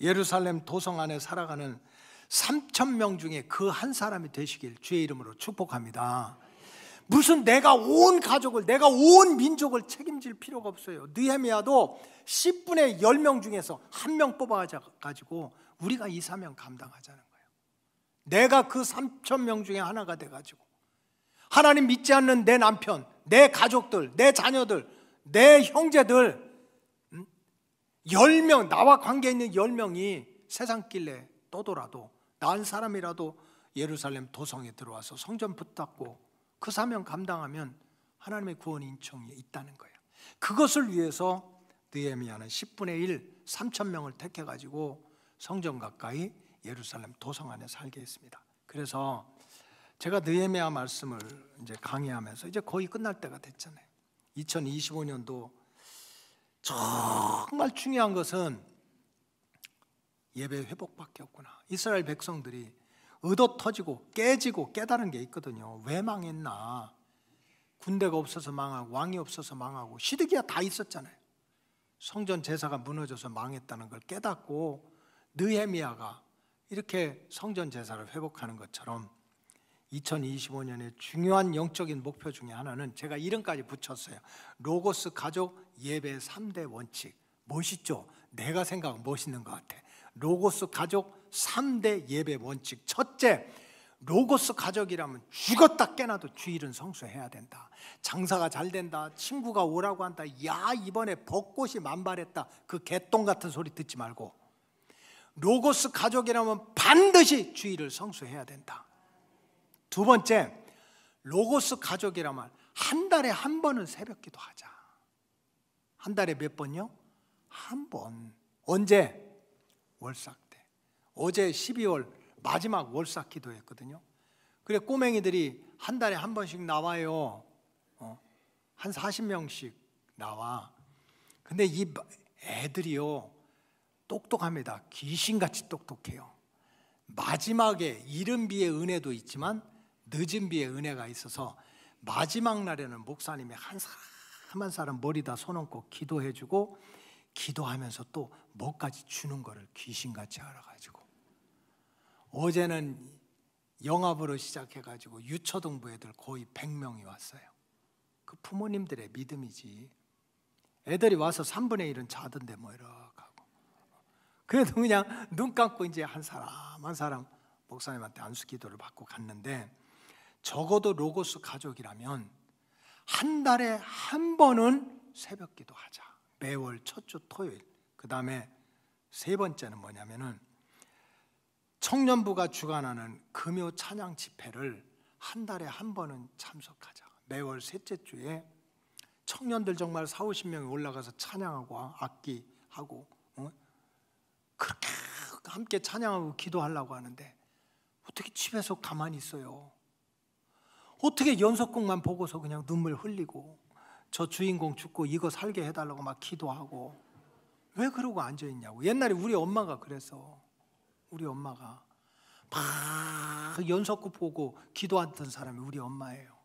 예루살렘 도성 안에 살아가는 3,000명 중에 그 한 사람이 되시길 주의 이름으로 축복합니다. 무슨 내가 온 가족을, 내가 온 민족을 책임질 필요가 없어요. 느헤미야도 10분의 10명 중에서 한 명 뽑아가지고 우리가 이 사명 감당하자는 거예요. 내가 그 3,000명 중에 하나가 돼가지고 하나님 믿지 않는 내 남편, 내 가족들, 내 자녀들, 내 형제들 10명, 나와 관계 있는 10명이 세상 길래 떠돌아도 나 한 사람이라도 예루살렘 도성에 들어와서 성전 붙잡고 그 사명 감당하면 하나님의 구원 인청이 있다는 거예요. 그것을 위해서 느헤미야는 10분의 1, 3,000명을 택해가지고 성전 가까이 예루살렘 도성 안에 살게 했습니다. 그래서 제가 느헤미야 말씀을 이제 강의하면서 이제 거의 끝날 때가 됐잖아요. 2025년도 정말 중요한 것은 예배 회복밖에 없구나. 이스라엘 백성들이 의도 터지고 깨지고 깨달은 게 있거든요. 왜 망했나? 군대가 없어서 망하고 왕이 없어서 망하고 시드기야 다 있었잖아요. 성전 제사가 무너져서 망했다는 걸 깨닫고 느헤미야가 이렇게 성전 제사를 회복하는 것처럼 2025년의 중요한 영적인 목표 중에 하나는 제가 이름까지 붙였어요. 로고스 가족 예배 3대 원칙. 멋있죠? 내가 생각하면 멋있는 것 같아. 로고스 가족 3대 예배 원칙. 첫째, 로고스 가족이라면 죽었다 깨나도 주일은 성수해야 된다. 장사가 잘 된다, 친구가 오라고 한다, 야 이번에 벚꽃이 만발했다, 그 개똥 같은 소리 듣지 말고 로고스 가족이라면 반드시 주일을 성수해야 된다. 두 번째, 로고스 가족이라면 한 달에 한 번은 새벽기도 하자. 한 달에 몇 번요? 한 번. 언제? 월삭 때. 어제 12월 마지막 월삭 기도했거든요. 그래 꼬맹이들이 한 달에 한 번씩 나와요. 한 40명씩 나와. 근데 이 애들이요 똑똑합니다. 귀신같이 똑똑해요. 마지막에 이른 비의 은혜도 있지만 늦은 비의 은혜가 있어서 마지막 날에는 목사님이 한 사람 한 사람 머리다 손 얹고 기도해주고 기도하면서 또 뭐까지 주는 거를 귀신같이 알아가지고 어제는 영합으로 시작해가지고 유초등부 애들 거의 100명이 왔어요. 그 부모님들의 믿음이지. 애들이 와서 3분의 1은 자던데 뭐 이렇게 하고. 그래도 그냥 눈 감고 이제 한 사람 한 사람 목사님한테 안수 기도를 받고 갔는데 적어도 로고스 가족이라면 한 달에 한 번은 새벽 기도하자. 매월 첫 주 토요일. 그 다음에 세 번째는 뭐냐면은 청년부가 주관하는 금요 찬양 집회를 한 달에 한 번은 참석하자. 매월 셋째 주에 청년들 정말 40-50명이 올라가서 찬양하고 악기하고 그렇게 함께 찬양하고 기도하려고 하는데 어떻게 집에서 가만히 있어요? 어떻게 연속곡만 보고서 그냥 눈물 흘리고 저 주인공 죽고 이거 살게 해달라고 막 기도하고 왜 그러고 앉아있냐고. 옛날에 우리 엄마가 그래서 우리 엄마가 막 연속극 보고 기도하던 사람이 우리 엄마예요.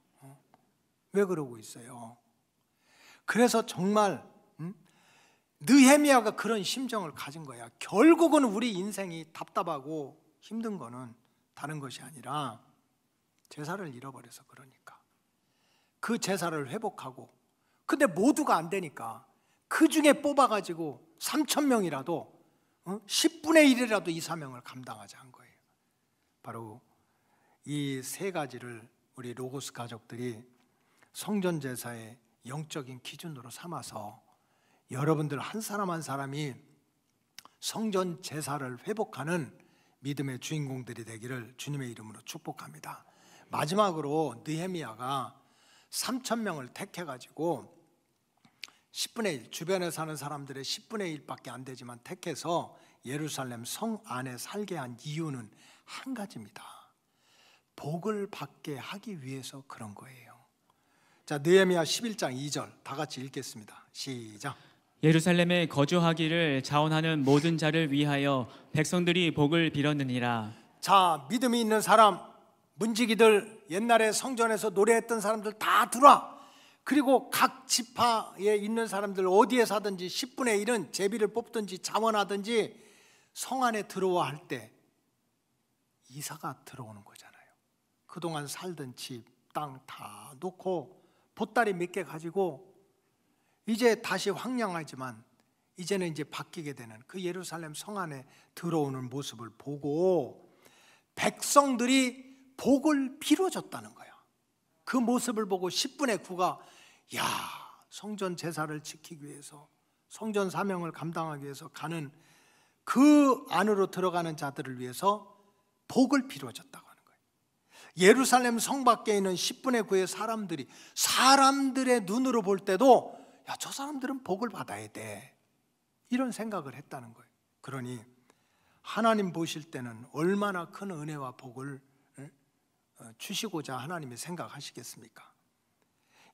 왜 그러고 있어요? 그래서 정말 느헤미야가 그런 심정을 가진 거야. 결국은 우리 인생이 답답하고 힘든 거는 다른 것이 아니라 제사를 잃어버려서 그러니까. 그 제사를 회복하고, 근데 모두가 안 되니까 그 중에 뽑아가지고 3,000명이라도 10분의 1이라도 이 사명을 감당하자 한 거예요. 바로 이 세 가지를 우리 로고스 가족들이 성전 제사의 영적인 기준으로 삼아서 여러분들 한 사람 한 사람이 성전 제사를 회복하는 믿음의 주인공들이 되기를 주님의 이름으로 축복합니다. 마지막으로 느헤미야가 3,000명을 택해가지고 10분의 1, 주변에 사는 사람들의 10분의 1밖에 안 되지만 택해서 예루살렘 성 안에 살게 한 이유는 한 가지입니다. 복을 받게 하기 위해서 그런 거예요. 자, 느헤미야 11장 2절 다 같이 읽겠습니다. 시작.
예루살렘에 거주하기를 자원하는 모든 자를 위하여 백성들이 복을 빌었느니라.
자, 믿음이 있는 사람, 문지기들, 옛날에 성전에서 노래했던 사람들 다 들어와. 그리고 각 지파에 있는 사람들 어디에 사든지 10분의 1은 제비를 뽑든지 자원하든지 성 안에 들어와 할 때 이사가 들어오는 거잖아요. 그동안 살던 집, 땅 다 놓고 보따리 몇 개 가지고 이제 다시 황량하지만 이제는 이제 바뀌게 되는 그 예루살렘 성 안에 들어오는 모습을 보고 백성들이 복을 빌어줬다는 거야. 그 모습을 보고 10분의 9가 야, 성전 제사를 지키기 위해서 성전 사명을 감당하기 위해서 가는 그 안으로 들어가는 자들을 위해서 복을 빌어줬다고 하는 거예요. 예루살렘 성 밖에 있는 10분의 9의 사람들의 눈으로 볼 때도 야, 저 사람들은 복을 받아야 돼, 이런 생각을 했다는 거예요. 그러니 하나님 보실 때는 얼마나 큰 은혜와 복을 주시고자 하나님이 생각하시겠습니까?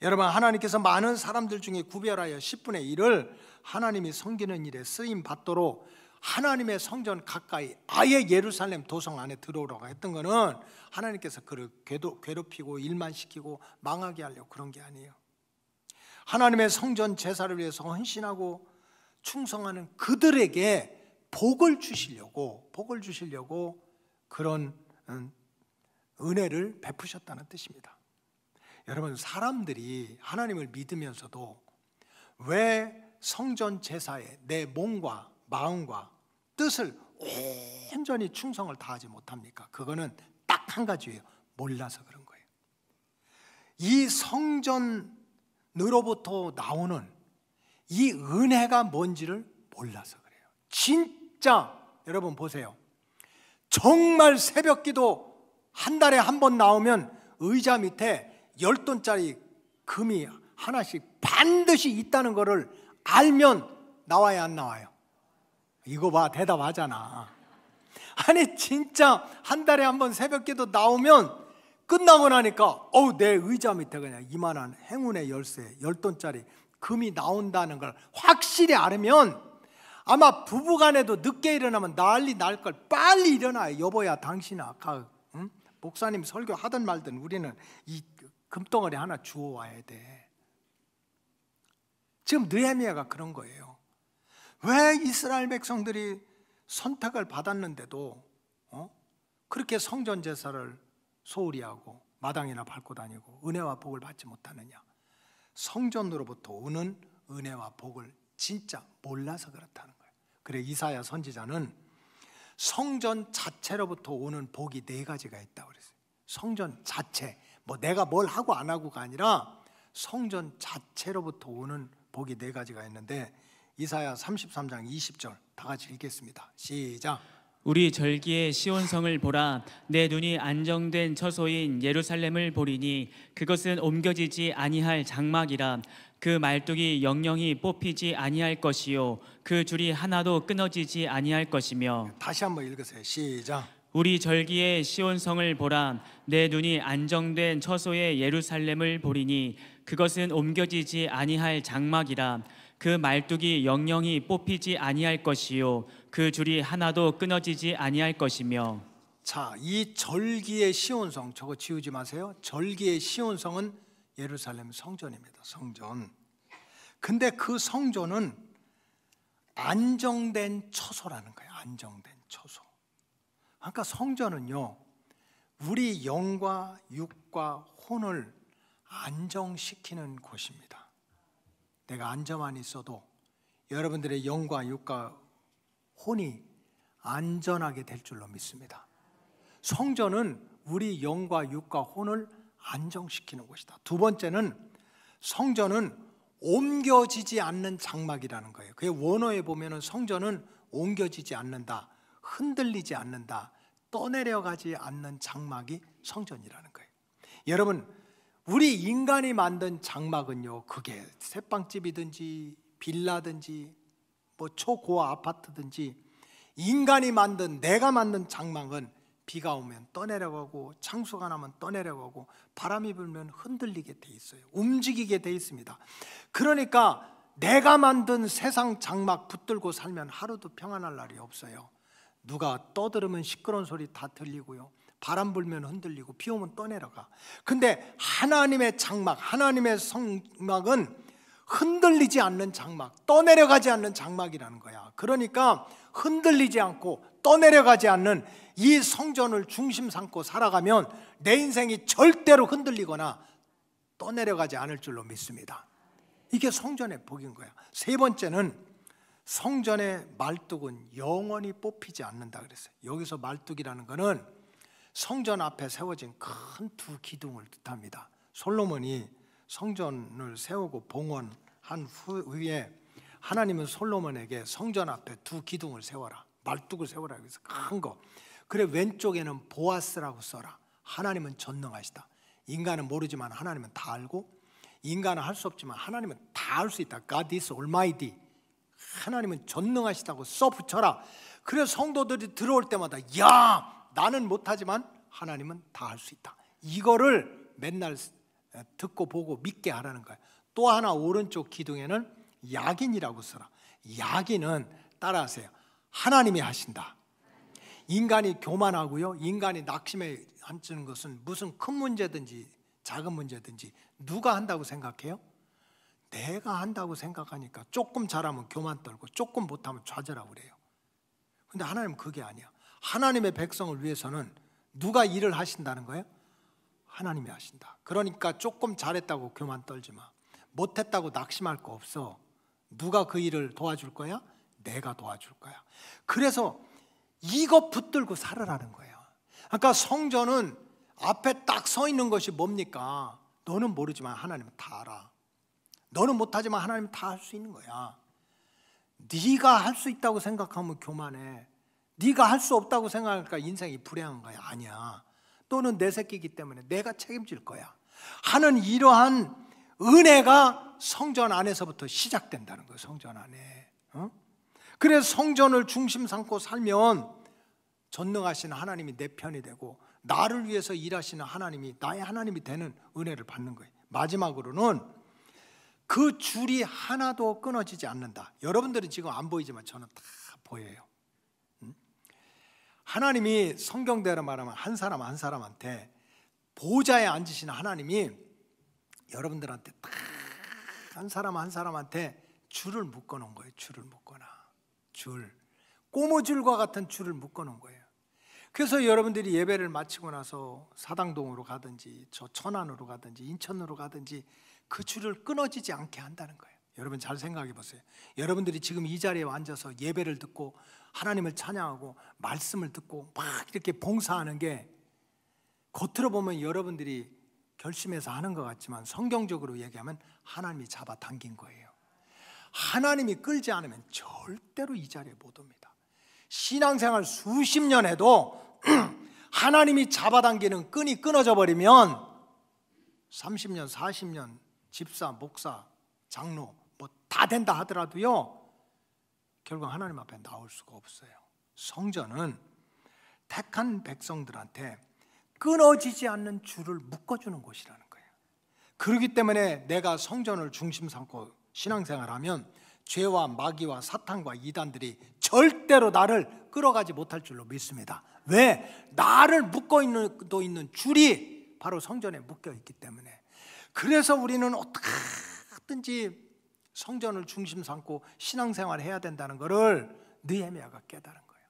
여러분, 하나님께서 많은 사람들 중에 구별하여 10분의 1을 하나님이 섬기는 일에 쓰임 받도록 하나님의 성전 가까이 아예 예루살렘 도성 안에 들어오라고 했던 거는 하나님께서 그를 괴롭히고 일만 시키고 망하게 하려고 그런 게 아니에요. 하나님의 성전 제사를 위해서 헌신하고 충성하는 그들에게 복을 주시려고 그런 은혜를 베푸셨다는 뜻입니다. 여러분, 사람들이 하나님을 믿으면서도 왜 성전 제사에 내 몸과 마음과 뜻을 온전히 충성을 다하지 못합니까? 그거는 딱 한 가지예요. 몰라서 그런 거예요. 이 성전으로부터 나오는 이 은혜가 뭔지를 몰라서 그래요. 진짜 여러분 보세요. 정말 새벽기도 한 달에 한 번 나오면 의자 밑에 10돈짜리 금이 하나씩 반드시 있다는 것을 알면 나와야 안 나와요? 이거 봐, 대답하잖아. 아니 진짜 한 달에 한 번 새벽기도 나오면 끝나고 나니까 내 의자 밑에 그냥 이만한 행운의 열쇠 10돈짜리 금이 나온다는 걸 확실히 알으면 아마 부부간에도 늦게 일어나면 난리 날 걸 빨리 일어나요. 여보야, 당신 아까 목사님 설교 하든 말든 우리는 이 금덩어리 하나 주워와야 돼. 지금 느헤미야가 그런 거예요. 왜 이스라엘 백성들이 선택을 받았는데도 그렇게 성전 제사를 소홀히 하고 마당이나 밟고 다니고 은혜와 복을 받지 못하느냐? 성전으로부터 오는 은혜와 복을 진짜 몰라서 그렇다는 거예요. 그래, 이사야 선지자는 성전 자체로부터 오는 복이 4가지가 있다고 그랬어요. 성전 자체, 뭐 내가 뭘 하고 안 하고가 아니라 성전 자체로부터 오는 복이 4가지가 있는데 이사야 33장 20절 다 같이 읽겠습니다. 시작.
우리 절기의 시온성을 보라. 내 눈이 안정된 처소인 예루살렘을 보리니 그것은 옮겨지지 아니할 장막이라. 그 말뚝이 영영이 뽑히지 아니할 것이요 그 줄이 하나도 끊어지지 아니할 것이며.
다시 한번 읽으세요. 시작.
우리 절기의 시온성을 보라. 내 눈이 안정된 처소의 예루살렘을 보리니 그것은 옮겨지지 아니할 장막이라. 그 말뚝이 영영이 뽑히지 아니할 것이요 그 줄이 하나도 끊어지지 아니할 것이며.
자, 이 절기의 시온성, 저거 지우지 마세요. 절기의 시온성은 예루살렘 성전입니다. 성전. 근데 그 성전은 안정된 처소라는 거예요. 안정된 처소. 그러니까 성전은요, 우리 영과 육과 혼을 안정시키는 곳입니다. 내가 안정만 있어도 여러분들의 영과 육과 혼이 안전하게 될 줄로 믿습니다. 성전은 우리 영과 육과 혼을 안정시키는 곳이다. 두 번째는 성전은 옮겨지지 않는 장막이라는 거예요. 그 원어에 보면은 성전은 옮겨지지 않는다, 흔들리지 않는다, 떠내려가지 않는 장막이 성전이라는 거예요. 여러분, 우리 인간이 만든 장막은요, 그게 새빵집이든지 빌라든지 뭐 초고화 아파트든지 인간이 만든, 내가 만든 장막은 비가 오면 떠내려가고 창수가 나면 떠내려가고 바람이 불면 흔들리게 돼 있어요. 움직이게 돼 있습니다. 그러니까 내가 만든 세상 장막 붙들고 살면 하루도 평안할 날이 없어요. 누가 떠들으면 시끄러운 소리 다 들리고요, 바람 불면 흔들리고 비 오면 떠내려가. 근데 하나님의 장막, 하나님의 성막은 흔들리지 않는 장막, 떠내려가지 않는 장막이라는 거야. 그러니까 흔들리지 않고 떠내려가지 않는 이 성전을 중심 삼고 살아가면 내 인생이 절대로 흔들리거나 떠내려가지 않을 줄로 믿습니다. 이게 성전의 복인 거야. 세 번째는 성전의 말뚝은 영원히 뽑히지 않는다 그랬어요. 여기서 말뚝이라는 거는 성전 앞에 세워진 큰 두 기둥을 뜻합니다. 솔로몬이 성전을 세우고 봉헌한 후에 하나님은 솔로몬에게 성전 앞에 두 기둥을 세워라, 말뚝을 세워라 그래서 큰 거. 그래 왼쪽에는 보아스라고 써라. 하나님은 전능하시다. 인간은 모르지만 하나님은 다 알고, 인간은 할 수 없지만 하나님은 다 할 수 있다. God is almighty. 하나님은 전능하시다고 써 붙여라. 그래서 성도들이 들어올 때마다 야, 나는 못하지만 하나님은 다 할 수 있다. 이거를 맨날 듣고 보고 믿게 하라는 거예요. 또 하나 오른쪽 기둥에는 야긴이라고 써라. 야긴은 따라하세요. 하나님이 하신다. 인간이 교만하고요, 인간이 낙심에 앉는 것은 무슨 큰 문제든지 작은 문제든지 누가 한다고 생각해요? 내가 한다고 생각하니까 조금 잘하면 교만 떨고 조금 못하면 좌절하고 그래요. 근데 하나님은 그게 아니야. 하나님의 백성을 위해서는 누가 일을 하신다는 거예요? 하나님이 하신다. 그러니까 조금 잘했다고 교만 떨지 마. 못했다고 낙심할 거 없어. 누가 그 일을 도와줄 거야? 내가 도와줄 거야. 그래서 이거 붙들고 살으라는 거예요. 그러니까 성전은 앞에 딱 서 있는 것이 뭡니까? 너는 모르지만 하나님은 다 알아. 너는 못하지만 하나님은 다 할 수 있는 거야. 네가 할 수 있다고 생각하면 교만해. 네가 할 수 없다고 생각하니까 인생이 불행한 거야. 아니야. 너는 내 새끼이기 때문에 내가 책임질 거야 하는 이러한 은혜가 성전 안에서부터 시작된다는 거예요. 성전 안에. 그래서 성전을 중심 삼고 살면 전능하신 하나님이 내 편이 되고 나를 위해서 일하시는 하나님이 나의 하나님이 되는 은혜를 받는 거예요. 마지막으로는 그 줄이 하나도 끊어지지 않는다. 여러분들은 지금 안 보이지만 저는 다 보여요. 하나님이 성경대로 말하면 한 사람 한 사람한테 보좌에 앉으시는 하나님이 여러분들한테 딱 한 사람 한 사람한테 줄을 묶어 놓은 거예요. 줄을 묶거나 줄, 꼬무줄과 같은 줄을 묶어 놓은 거예요. 그래서 여러분들이 예배를 마치고 나서 사당동으로 가든지 저 천안으로 가든지 인천으로 가든지 그 줄을 끊어지지 않게 한다는 거예요. 여러분 잘 생각해 보세요. 여러분들이 지금 이 자리에 앉아서 예배를 듣고 하나님을 찬양하고 말씀을 듣고 막 이렇게 봉사하는 게 겉으로 보면 여러분들이 결심해서 하는 것 같지만 성경적으로 얘기하면 하나님이 잡아당긴 거예요. 하나님이 끌지 않으면 절대로 이 자리에 못 옵니다. 신앙생활 수십 년 해도 하나님이 잡아당기는 끈이 끊어져 버리면 30년, 40년 집사, 목사, 장로 뭐 다 된다 하더라도요 결국 하나님 앞에 나올 수가 없어요. 성전은 택한 백성들한테 끊어지지 않는 줄을 묶어주는 곳이라는 거예요. 그렇기 때문에 내가 성전을 중심 삼고 신앙생활하면 죄와 마귀와 사탄과 이단들이 절대로 나를 끌어가지 못할 줄로 믿습니다. 왜? 나를 묶고 있는 줄이 바로 성전에 묶여 있기 때문에. 그래서 우리는 어떻게든지 성전을 중심 삼고 신앙생활을 해야 된다는 것을 느헤미야가 깨달은 거예요.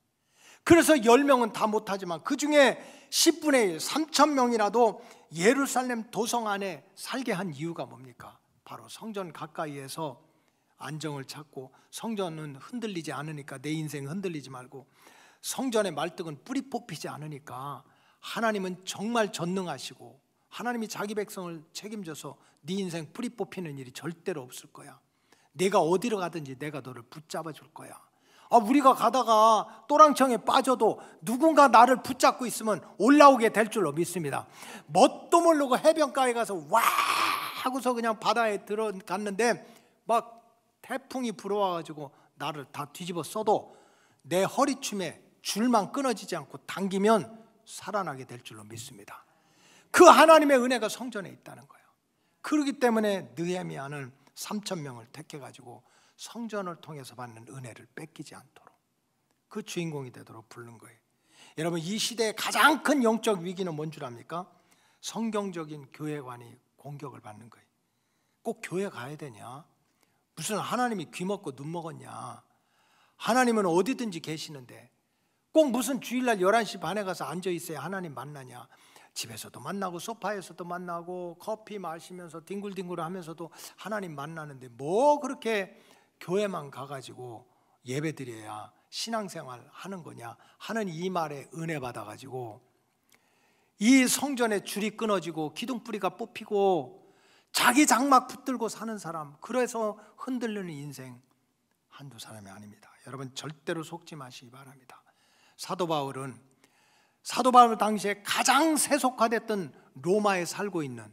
그래서 10명은 다 못하지만 그 중에 10분의 1, 3,000명이라도 예루살렘 도성 안에 살게 한 이유가 뭡니까? 바로 성전 가까이에서 안정을 찾고, 성전은 흔들리지 않으니까 내 인생 흔들리지 말고, 성전의 말뚝은 뿌리 뽑히지 않으니까 하나님은 정말 전능하시고 하나님이 자기 백성을 책임져서 네 인생 뿌리 뽑히는 일이 절대로 없을 거야. 내가 어디로 가든지 내가 너를 붙잡아 줄 거야. 우리가 가다가 또랑청에 빠져도 누군가 나를 붙잡고 있으면 올라오게 될 줄로 믿습니다. 뭣도 모르고 해변가에 가서 와 하고서 그냥 바다에 들어갔는데 막 태풍이 불어와가지고 나를 다 뒤집어 써도 내 허리춤에 줄만 끊어지지 않고 당기면 살아나게 될 줄로 믿습니다. 그 하나님의 은혜가 성전에 있다는 거예요. 그렇기 때문에 느헤미야는 3,000명을 택해가지고 성전을 통해서 받는 은혜를 뺏기지 않도록 그 주인공이 되도록 부른 거예요. 여러분, 이 시대의 가장 큰 영적 위기는 뭔 줄 압니까? 성경적인 교회관이 공격을 받는 거예요. 꼭 교회 가야 되냐? 무슨 하나님이 귀 먹고 눈 먹었냐? 하나님은 어디든지 계시는데 꼭 무슨 주일날 11시 반에 가서 앉아 있어야 하나님 만나냐? 집에서도 만나고 소파에서도 만나고 커피 마시면서 뒹굴뒹굴 하면서도 하나님 만나는데 뭐 그렇게 교회만 가가지고 예배드려야 신앙생활 하는 거냐 하는 이 말에 은혜 받아가지고 이 성전에 줄이 끊어지고 기둥뿌리가 뽑히고 자기 장막 붙들고 사는 사람, 그래서 흔들리는 인생 한두 사람이 아닙니다. 여러분, 절대로 속지 마시기 바랍니다. 사도 바울 당시에 가장 세속화됐던 로마에 살고 있는,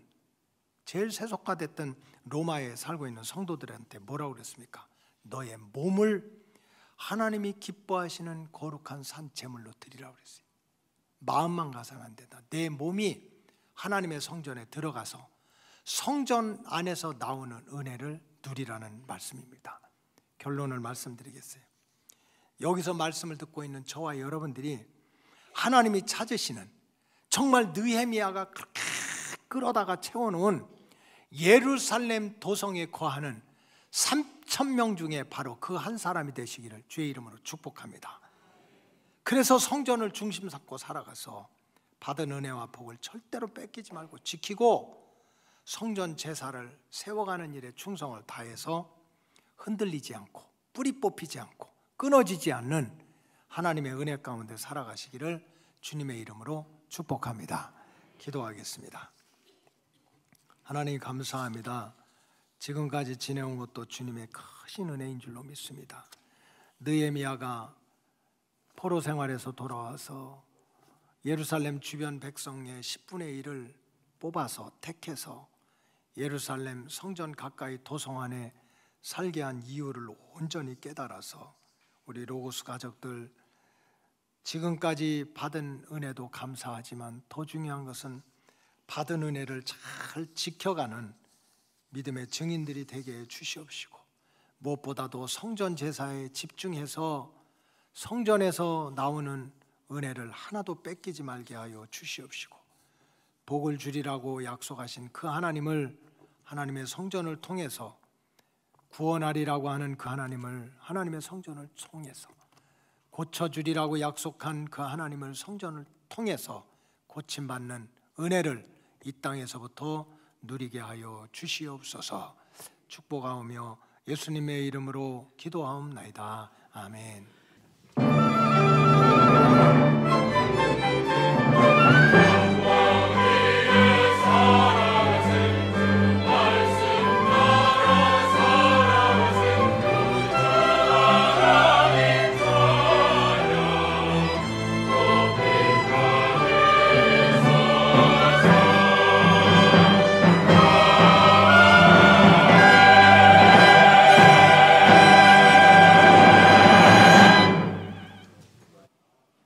제일 세속화됐던 로마에 살고 있는 성도들한테 뭐라고 그랬습니까? 너의 몸을 하나님이 기뻐하시는 거룩한 산 제물로 드리라고 그랬어요. 마음만 가서는 안 된다. 내 몸이 하나님의 성전에 들어가서 성전 안에서 나오는 은혜를 누리라는 말씀입니다. 결론을 말씀드리겠어요. 여기서 말씀을 듣고 있는 저와 여러분들이 하나님이 찾으시는, 정말 느헤미야가 그렇게 끌어다가 채워놓은 예루살렘 도성에 거하는 3,000명 중에 바로 그 한 사람이 되시기를 주의 이름으로 축복합니다. 그래서 성전을 중심 삼고 살아가서 받은 은혜와 복을 절대로 뺏기지 말고 지키고 성전 제사를 세워가는 일에 충성을 다해서 흔들리지 않고 뿌리 뽑히지 않고 끊어지지 않는 하나님의 은혜 가운데 살아가시기를 주님의 이름으로 축복합니다. 기도하겠습니다. 하나님 감사합니다. 지금까지 지내온 것도 주님의 크신 은혜인 줄로 믿습니다. 느헤미야가 포로 생활에서 돌아와서 예루살렘 주변 백성의 10분의 1을 뽑아서 택해서 예루살렘 성전 가까이 도성 안에 살게 한 이유를 온전히 깨달아서 우리 로고스 가족들 지금까지 받은 은혜도 감사하지만 더 중요한 것은 받은 은혜를 잘 지켜가는 믿음의 증인들이 되게 해 주시옵시고, 무엇보다도 성전 제사에 집중해서 성전에서 나오는 은혜를 하나도 뺏기지 말게 하여 주시옵시고, 복을 주리라고 약속하신 그 하나님을, 하나님의 성전을 통해서 구원하리라고 하는 그 하나님을, 하나님의 성전을 통해서 고쳐주리라고 약속한 그 하나님을 성전을 통해서 고침받는 은혜를 이 땅에서부터 누리게 하여 주시옵소서. 축복하오며 예수님의 이름으로 기도하옵나이다. 아멘.